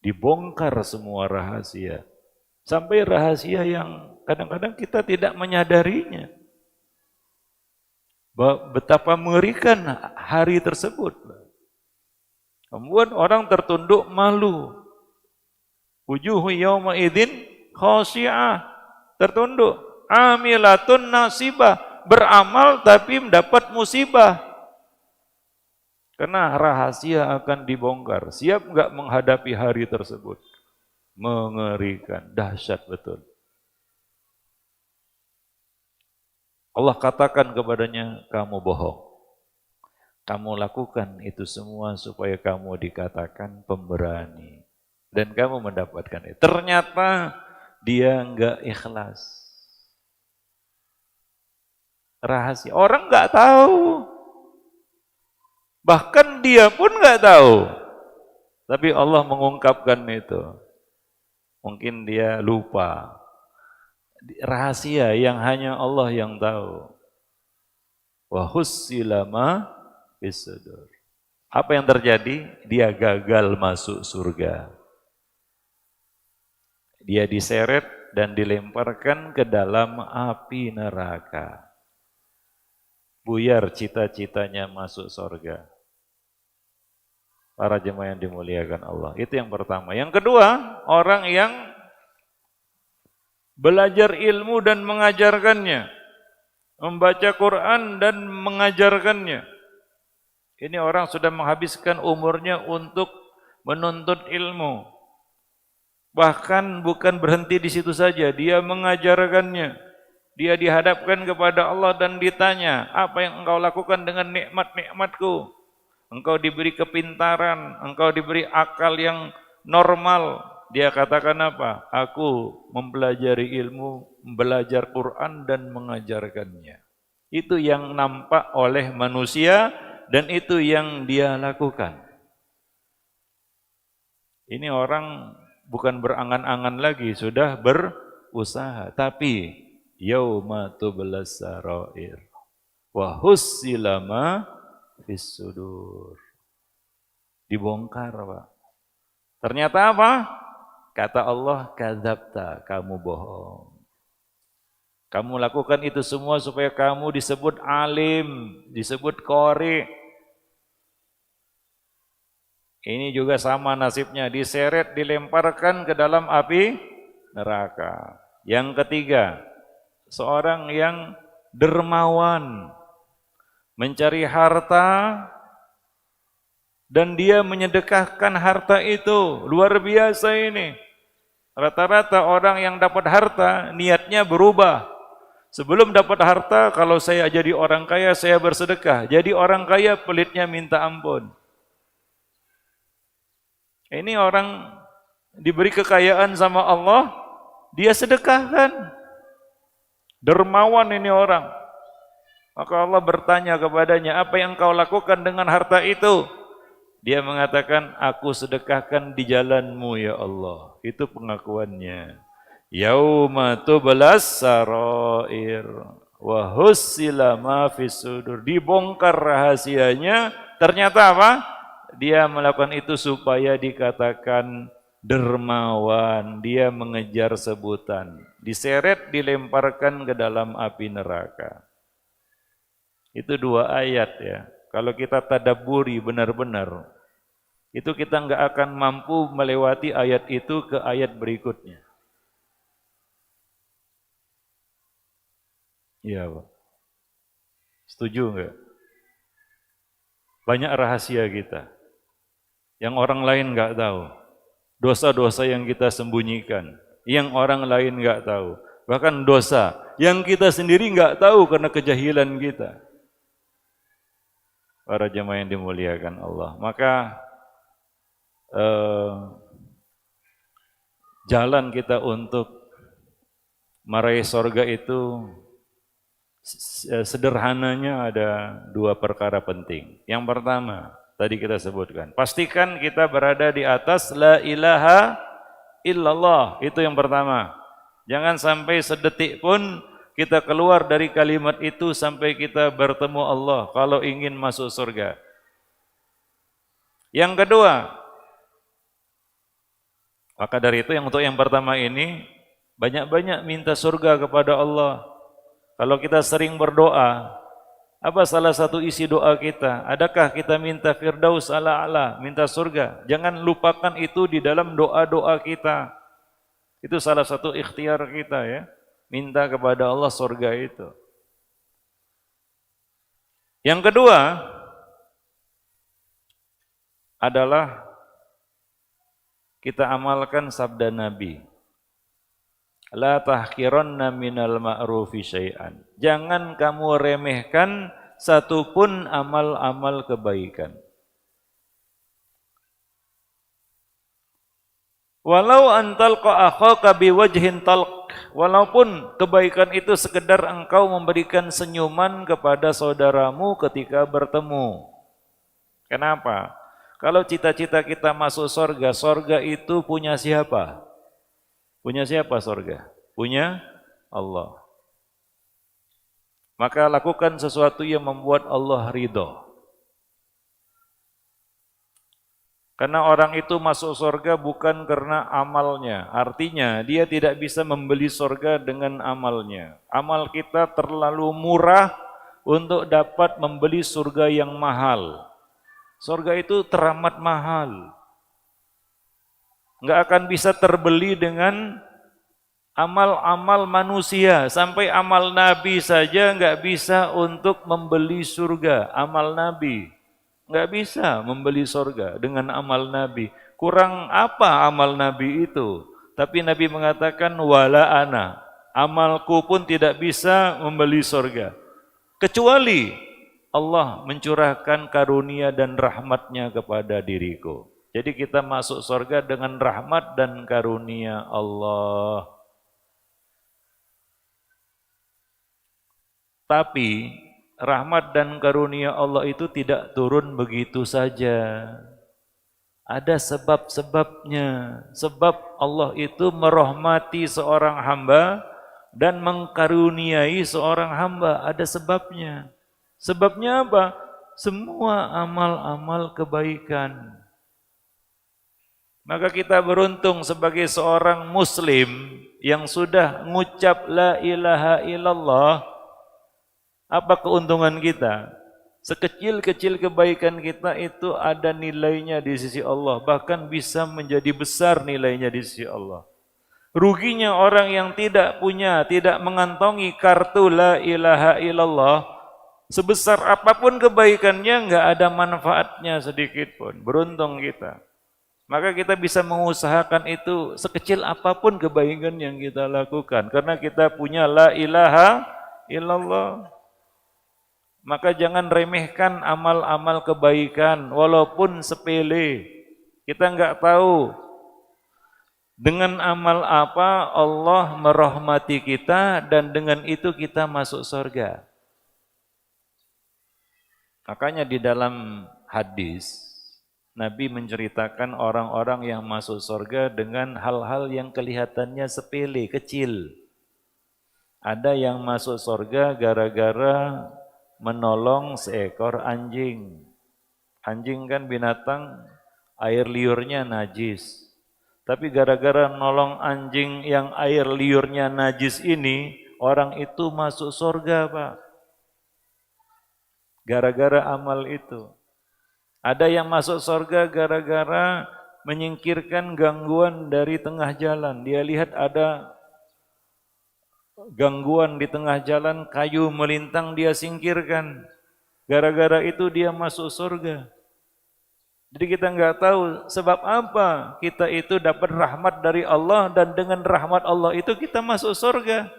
Dibongkar semua rahasia. Sampai rahasia yang kadang-kadang kita tidak menyadarinya. Betapa mengerikan hari tersebut. Membuat orang tertunduk malu. Wujuhu yawma idzin khashi'ah. Tertunduk. Amilatun nasibah. Beramal tapi mendapat musibah. Karena rahasia akan dibongkar. Siap enggak menghadapi hari tersebut? Mengerikan, dahsyat betul. Allah katakan kepadanya, kamu bohong. Kamu lakukan itu semua supaya kamu dikatakan pemberani. Dan kamu mendapatkan itu. Ternyata dia enggak ikhlas. Rahasia. Orang enggak tahu. Bahkan dia pun enggak tahu. Tapi Allah mengungkapkan itu. Mungkin dia lupa. Rahasia yang hanya Allah yang tahu. Wa hussila ma fis sudur. Apa yang terjadi? Dia gagal masuk surga. Dia diseret dan dilemparkan ke dalam api neraka. Buyar cita-citanya masuk surga. Para jemaah yang dimuliakan Allah. Itu yang pertama. Yang kedua, orang yang belajar ilmu dan mengajarkannya. Membaca Quran dan mengajarkannya. Ini orang sudah menghabiskan umurnya untuk menuntut ilmu. Bahkan bukan berhenti di situ saja, dia mengajarkannya. Dia dihadapkan kepada Allah dan ditanya, apa yang engkau lakukan dengan nikmat-nikmatku? Engkau diberi kepintaran, engkau diberi akal yang normal. Dia katakan apa? Aku mempelajari ilmu, belajar Quran dan mengajarkannya. Itu yang nampak oleh manusia dan itu yang dia lakukan. Ini orang bukan berangan-angan lagi, sudah berusaha. Tapi yauma tublas sarair wa hussila ma fis sudur. Dibongkar, Pak. Ternyata apa? Kata Allah, kadzabta, kamu bohong. Kamu lakukan itu semua supaya kamu disebut alim, disebut qori. Ini juga sama nasibnya, diseret, dilemparkan ke dalam api neraka. Yang ketiga, seorang yang dermawan, mencari harta, dan dia menyedekahkan harta itu. Luar biasa ini. Rata-rata orang yang dapat harta, niatnya berubah. Sebelum dapat harta, kalau saya jadi orang kaya, saya bersedekah. Jadi orang kaya, pelitnya minta ampun. Ini orang diberi kekayaan sama Allah, dia sedekahkan. Dermawan ini orang. Maka Allah bertanya kepadanya, apa yang kau lakukan dengan harta itu? Dia mengatakan, aku sedekahkan di jalan-Mu ya Allah. Itu pengakuannya. Yauma tublas sarair wa hussila ma fis sudur. Dibongkar rahasianya, ternyata apa? Dia melakukan itu supaya dikatakan dermawan, dia mengejar sebutan, diseret, dilemparkan ke dalam api neraka. Itu 2 ayat ya. kalau kita tadabburi benar-benar, itu kita nggak akan mampu melewati ayat itu ke ayat berikutnya. Iya, Pak. Setuju nggak? Banyak rahasia kita yang orang lain nggak tahu. Dosa-dosa yang kita sembunyikan, yang orang lain nggak tahu. Bahkan dosa yang kita sendiri nggak tahu karena kejahilan kita. Para jemaah yang dimuliakan Allah. Maka jalan kita untuk meraih surga itu sederhananya ada dua perkara penting. Yang pertama, tadi kita sebutkan, pastikan kita berada di atas la ilaha illallah. Itu yang pertama. Jangan sampai sedetik pun kita keluar dari kalimat itu sampai kita bertemu Allah kalau ingin masuk surga. Yang kedua, maka dari itu untuk yang pertama ini banyak-banyak minta surga kepada Allah. Kalau kita sering berdoa, apa salah satu isi doa kita? Adakah kita minta firdaus ala-ala, minta surga? Jangan lupakan itu di dalam doa-doa kita. Itu salah satu ikhtiar kita ya. Minta kepada Allah surga itu. Yang kedua adalah kita amalkan sabda Nabi. La tahqiranna minal ma'rufi syai'an. Jangan kamu remehkan satupun amal-amal kebaikan. Walau antalqa akhaka biwajhin talq. Walaupun kebaikan itu sekedar engkau memberikan senyuman kepada saudaramu ketika bertemu. Kenapa? Kalau cita-cita kita masuk surga, surga itu punya siapa? Punya siapa surga? Punya Allah. Maka lakukan sesuatu yang membuat Allah ridho. Karena orang itu masuk surga bukan karena amalnya. Artinya dia tidak bisa membeli surga dengan amalnya. Amal kita terlalu murah untuk dapat membeli surga yang mahal. Surga itu teramat mahal. Enggak akan bisa terbeli dengan amal-amal manusia. Sampai amal Nabi saja enggak bisa untuk membeli surga. Amal Nabi enggak bisa membeli surga dengan amal Nabi. Kurang apa amal Nabi itu? Tapi Nabi mengatakan wala ana, amalku pun tidak bisa membeli surga. Kecuali Allah mencurahkan karunia dan rahmatnya kepada diriku. Jadi kita masuk surga dengan rahmat dan karunia Allah. Tapi rahmat dan karunia Allah itu tidak turun begitu saja. Ada sebab-sebabnya. Sebab Allah itu merahmati seorang hamba dan mengkaruniai seorang hamba. Ada sebabnya. Sebabnya apa? Semua amal-amal kebaikan. Maka kita beruntung sebagai seorang muslim yang sudah mengucap la ilaha illallah. Apa keuntungan kita? Sekecil-kecil kebaikan kita itu ada nilainya di sisi Allah. Bahkan bisa menjadi besar nilainya di sisi Allah. Ruginya orang yang tidak punya, tidak mengantongi kartu la ilaha illallah. Sebesar apapun kebaikannya enggak ada manfaatnya sedikit pun. Beruntung kita. Maka kita bisa mengusahakan itu sekecil apapun kebaikan yang kita lakukan. Karena kita punya la ilaha illallah. Maka jangan remehkan amal-amal kebaikan walaupun sepele. Kita enggak tahu dengan amal apa Allah merahmati kita dan dengan itu kita masuk surga. Makanya di dalam hadis Nabi menceritakan orang-orang yang masuk surga dengan hal-hal yang kelihatannya sepele, kecil. Ada yang masuk surga gara-gara menolong seekor anjing. Anjing kan binatang, air liurnya najis. Tapi gara-gara nolong anjing yang air liurnya najis ini, orang itu masuk surga, Pak. gara-gara amal itu. Ada yang masuk surga gara-gara menyingkirkan gangguan dari tengah jalan. Dia lihat ada gangguan di tengah jalan, kayu melintang, dia singkirkan. Gara-gara itu dia masuk surga. Jadi kita nggak tahu sebab apa kita itu dapat rahmat dari Allah, dan dengan rahmat Allah itu kita masuk surga.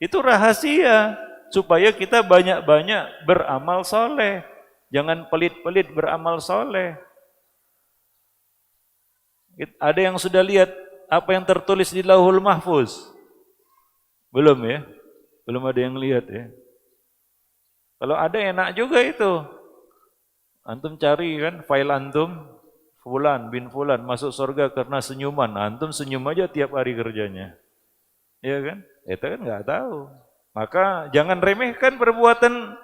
Itu rahasia supaya kita banyak-banyak beramal soleh. Jangan pelit-pelit beramal soleh. Ada yang sudah lihat apa yang tertulis di Lauhul Mahfuz? Belum ya? Belum ada yang lihat ya? Kalau ada enak juga itu. Antum cari kan file antum, Fulan bin Fulan masuk surga karena senyuman. Antum senyum aja tiap hari kerjanya. Iya kan? Itu kan nggak tahu. Maka jangan remehkan perbuatan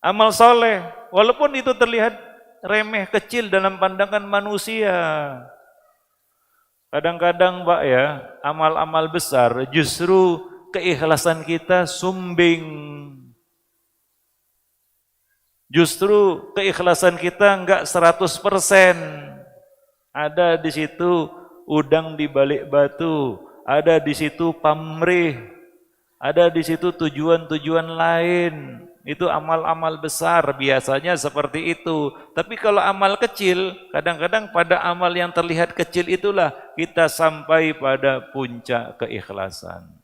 amal soleh. Walaupun itu terlihat remeh kecil dalam pandangan manusia. Kadang-kadang Pak ya, amal-amal besar justru keikhlasan kita sumbing. Justru keikhlasan kita enggak 100%. Ada di situ udang di balik batu, ada di situ pamrih, ada di situ tujuan-tujuan lain. Itu amal-amal besar biasanya seperti itu. Tapi kalau amal kecil, kadang-kadang pada amal yang terlihat kecil itulah kita sampai pada puncak keikhlasan.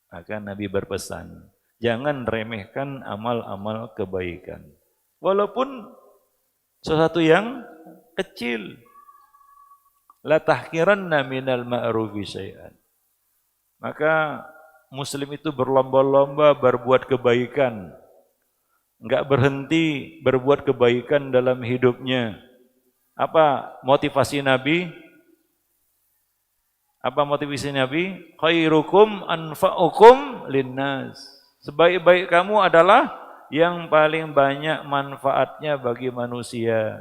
Maka Nabi berpesan, jangan remehkan amal-amal kebaikan. Walaupun sesuatu yang kecil. La tahkiranna minal ma'rufi syai'an. Maka Muslim itu berlomba-lomba berbuat kebaikan. Enggak berhenti berbuat kebaikan dalam hidupnya. Apa motivasi Nabi? Apa motivasi Nabi? Khairukum anfa'ukum linnas. Sebaik-baik kamu adalah yang paling banyak manfaatnya bagi manusia.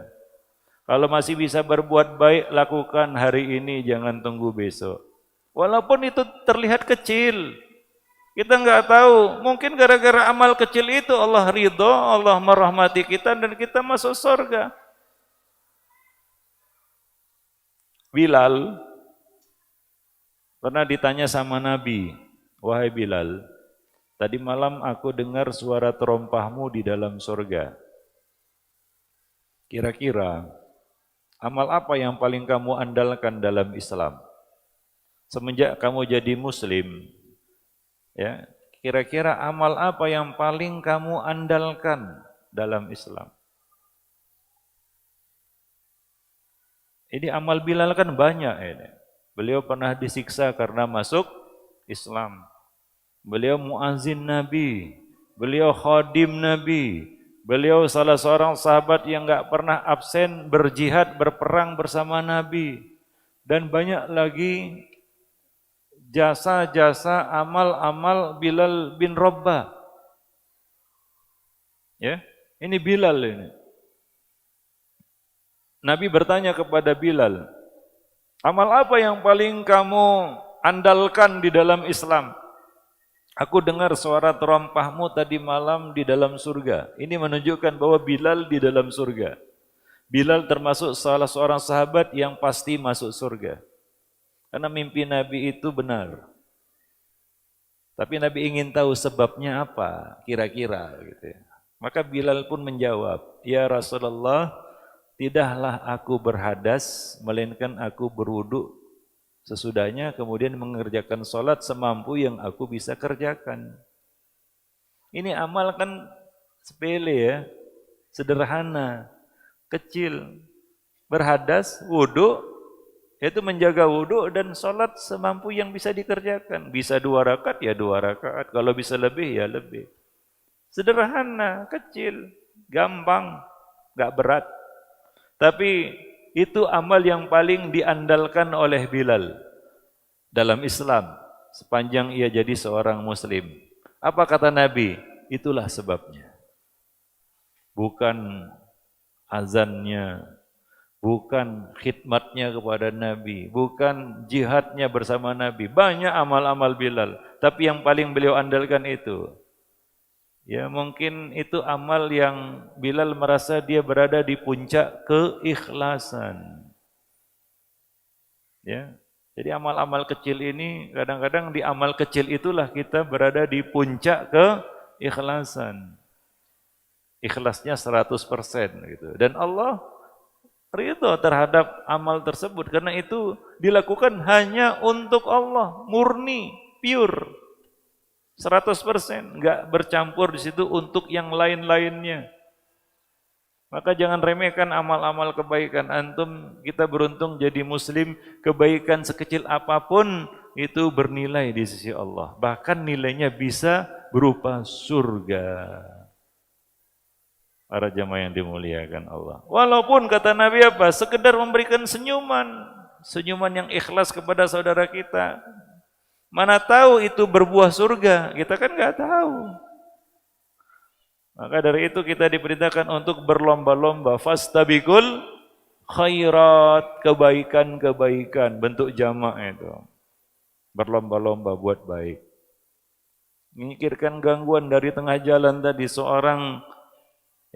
Kalau masih bisa berbuat baik, lakukan hari ini, jangan tunggu besok. Walaupun itu terlihat kecil. Kita nggak tahu, mungkin gara-gara amal kecil itu Allah ridho, Allah merahmati kita dan kita masuk surga. Bilal pernah ditanya sama Nabi, wahai Bilal, tadi malam aku dengar suara terompahmu di dalam surga. Kira-kira amal apa yang paling kamu andalkan dalam Islam? Semenjak kamu jadi Muslim, ya, kira-kira amal apa yang paling kamu andalkan dalam Islam? Ini amal Bilal kan banyak ini. Beliau pernah disiksa karena masuk Islam. Beliau muazin Nabi, beliau khadim Nabi, beliau salah seorang sahabat yang enggak pernah absen berjihad, berperang bersama Nabi. Dan banyak lagi jasa-jasa amal-amal Bilal bin Rabbah. Ya, ini Bilal ini. Nabi bertanya kepada Bilal, amal apa yang paling kamu andalkan di dalam Islam? Aku dengar suara terompahmu tadi malam di dalam surga. Ini menunjukkan bahwa Bilal di dalam surga. Bilal termasuk salah seorang sahabat yang pasti masuk surga. Karena mimpi Nabi itu benar. Tapi Nabi ingin tahu sebabnya apa kira-kira gitu ya. Maka Bilal pun menjawab, ya Rasulullah, tidaklah aku berhadas, melainkan aku berwudu sesudahnya kemudian mengerjakan sholat semampu yang aku bisa kerjakan. Ini amal kan sepele ya, sederhana, kecil. Berhadas, wudu, yaitu menjaga wudu dan sholat semampu yang bisa dikerjakan. Bisa 2 rakaat ya 2 rakaat, kalau bisa lebih ya lebih. Sederhana, kecil, gampang, gak berat. Tapi itu amal yang paling diandalkan oleh Bilal dalam Islam sepanjang ia jadi seorang Muslim. Apa kata Nabi? Itulah sebabnya. Bukan azannya, bukan khidmatnya kepada Nabi, bukan jihadnya bersama Nabi. Banyak amal-amal Bilal, tapi yang paling beliau andalkan itu, Ya mungkin itu amal yang Bilal merasa dia berada di puncak keikhlasan. Ya. Jadi amal-amal kecil ini kadang-kadang di amal kecil itulah kita berada di puncak keikhlasan. Ikhlasnya 100% gitu. Dan Allah ridho terhadap amal tersebut karena itu dilakukan hanya untuk Allah, murni, pure. 100%, enggak bercampur di situ untuk yang lain-lainnya. Maka jangan remehkan amal-amal kebaikan. Antum, kita beruntung jadi muslim, kebaikan sekecil apapun itu bernilai di sisi Allah. Bahkan nilainya bisa berupa surga. Para jamaah yang dimuliakan Allah. Walaupun kata Nabi apa? Sekedar memberikan senyuman. Senyuman yang ikhlas kepada saudara kita. Mana tahu itu berbuah surga, kita kan nggak tahu. Maka dari itu kita diperintahkan untuk berlomba-lomba, fastabiqul khairat, kebaikan-kebaikan, bentuk jamak itu. Berlomba-lomba buat baik. Menyingkirkan gangguan dari tengah jalan tadi, seorang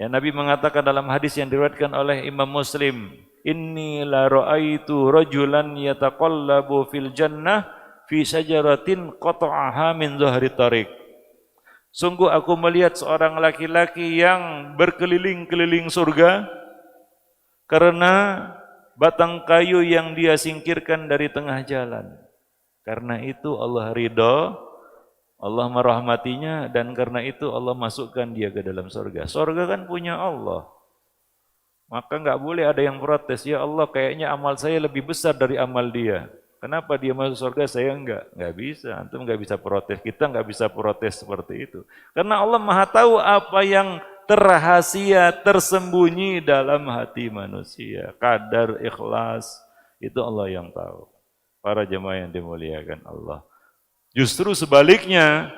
ya Nabi mengatakan dalam hadis yang diriwayatkan oleh Imam Muslim, inni la ra'aitu rajulan yataqallabu fil jannah fi syajaratin qata'aha min dhahri tariq. Sungguh aku melihat seorang laki-laki yang berkeliling-keliling surga karena batang kayu yang dia singkirkan dari tengah jalan. Karena itu Allah ridha, Allah merahmatinya, dan karena itu Allah masukkan dia ke dalam surga. Surga kan punya Allah. Maka enggak boleh ada yang protes, ya Allah kayaknya amal saya lebih besar dari amal dia. Kenapa dia masuk surga, saya enggak? Enggak bisa, antum enggak bisa protes, kita enggak bisa protes seperti itu. Karena Allah Maha tahu apa yang terrahasia, tersembunyi dalam hati manusia. Kadar ikhlas, itu Allah yang tahu. Para jemaah yang dimuliakan Allah. Justru sebaliknya,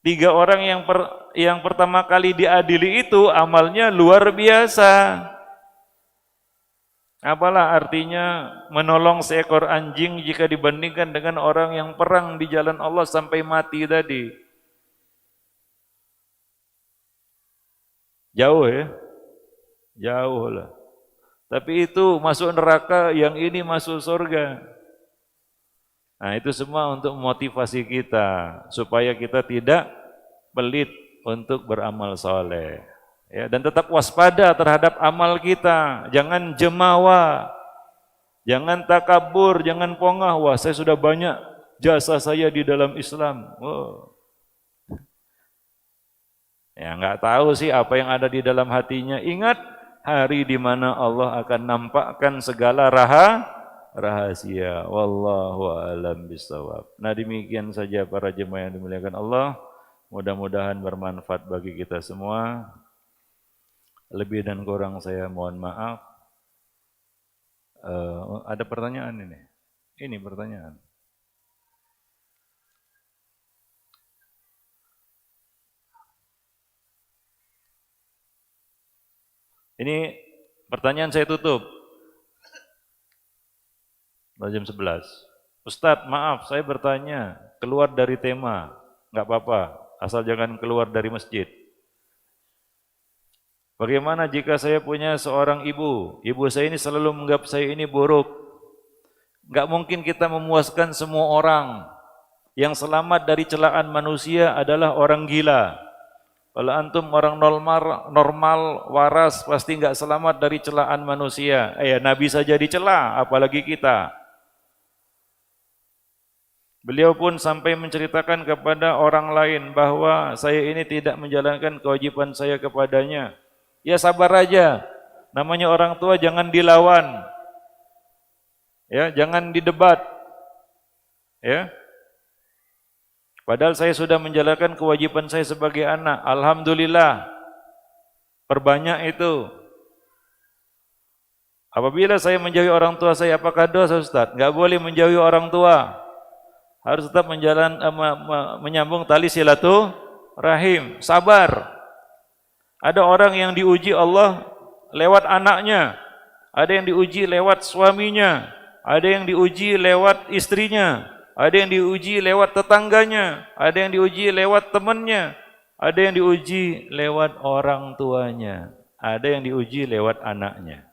3 orang yang pertama kali diadili itu amalnya luar biasa. Apalah artinya menolong seekor anjing jika dibandingkan dengan orang yang perang di jalan Allah sampai mati tadi? Jauh ya? Jauh lah. Tapi itu masuk neraka, yang ini masuk surga. Nah itu semua untuk memotivasi kita, supaya kita tidak pelit untuk beramal soleh. Ya, dan tetap waspada terhadap amal kita, jangan jemawa, jangan takabur, jangan pongah. Wah, saya sudah banyak jasa saya di dalam Islam. Oh. Ya, enggak tahu sih apa yang ada di dalam hatinya. Ingat hari di mana Allah akan nampakkan segala rahasia. Wallahu a'lam bishawab. Nah, demikian saja para jemaah yang dimuliakan Allah. Mudah-mudahan bermanfaat bagi kita semua. Lebih dan kurang saya mohon maaf. Ada pertanyaan ini? Ini pertanyaan. Ini pertanyaan saya tutup. Jam 11. Ustadz, maaf saya bertanya, keluar dari tema. Enggak apa-apa, asal jangan keluar dari masjid. Bagaimana jika saya punya seorang ibu? Ibu saya ini selalu menganggap saya ini buruk. Enggak mungkin kita memuaskan semua orang. Yang selamat dari celaan manusia adalah orang gila. Kalau antum orang normal, waras, pasti enggak selamat dari celaan manusia. Nabi saja dicela, apalagi kita. Beliau pun sampai menceritakan kepada orang lain bahwa saya ini tidak menjalankan kewajiban saya kepadanya. Ya sabar aja, namanya orang tua jangan dilawan, ya jangan didebat, ya. Padahal saya sudah menjalankan kewajiban saya sebagai anak, alhamdulillah, perbanyak itu. Apabila saya menjauhi orang tua saya, apakah dosa Ustaz? Enggak boleh menjauhi orang tua, harus tetap menyambung tali silaturahim, sabar. Ada orang yang diuji Allah lewat anaknya, ada yang diuji lewat suaminya, ada yang diuji lewat istrinya, ada yang diuji lewat tetangganya, ada yang diuji lewat temannya. Ada yang diuji lewat orang tuanya, ada yang diuji lewat anaknya.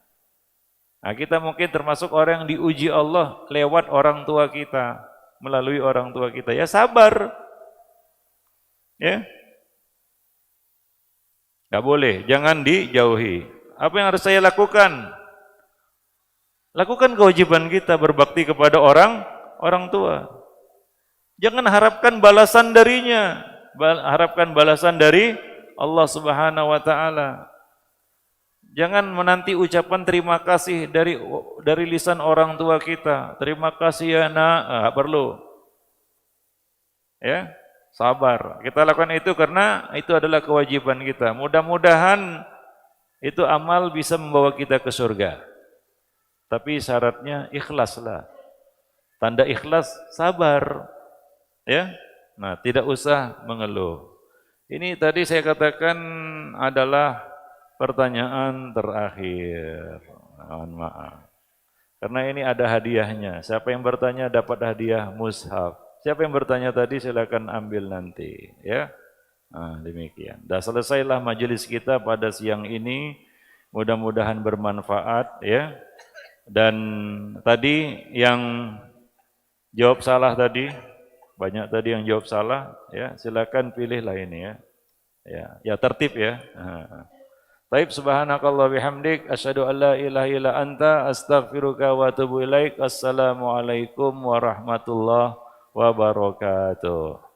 Nah, kita mungkin termasuk orang yang diuji Allah lewat orang tua kita, melalui orang tua kita. Ya sabar. Ya. Enggak boleh, jangan dijauhi. Apa yang harus saya lakukan? Lakukan kewajiban kita berbakti kepada orang tua. Jangan harapkan balasan darinya. Harapkan balasan dari Allah Subhanahu wa taala. Jangan menanti ucapan terima kasih dari lisan orang tua kita. Terima kasih ya nak, perlu. Ya, sabar. Kita lakukan itu karena itu adalah kewajiban kita. Mudah-mudahan itu amal bisa membawa kita ke surga. Tapi syaratnya ikhlaslah. Tanda ikhlas sabar. Ya. Nah, tidak usah mengeluh. Ini tadi saya katakan adalah pertanyaan terakhir. Mohon maaf. Karena ini ada hadiahnya. Siapa yang bertanya dapat hadiah mushaf. Siapa yang bertanya tadi silakan ambil nanti, ya. Nah, demikian. Dah selesailah majelis kita pada siang ini. Mudah-mudahan bermanfaat, ya. Dan tadi yang jawab salah tadi, banyak tadi yang jawab salah, ya. Silakan pilihlah ini, ya. Ya tertib ya. Taib subhanakallah bihamdik asyhadu an la ilaha illa anta astaghfiruka wa atubu ilaik. Assalamualaikum warahmatullahi wabarakatuh.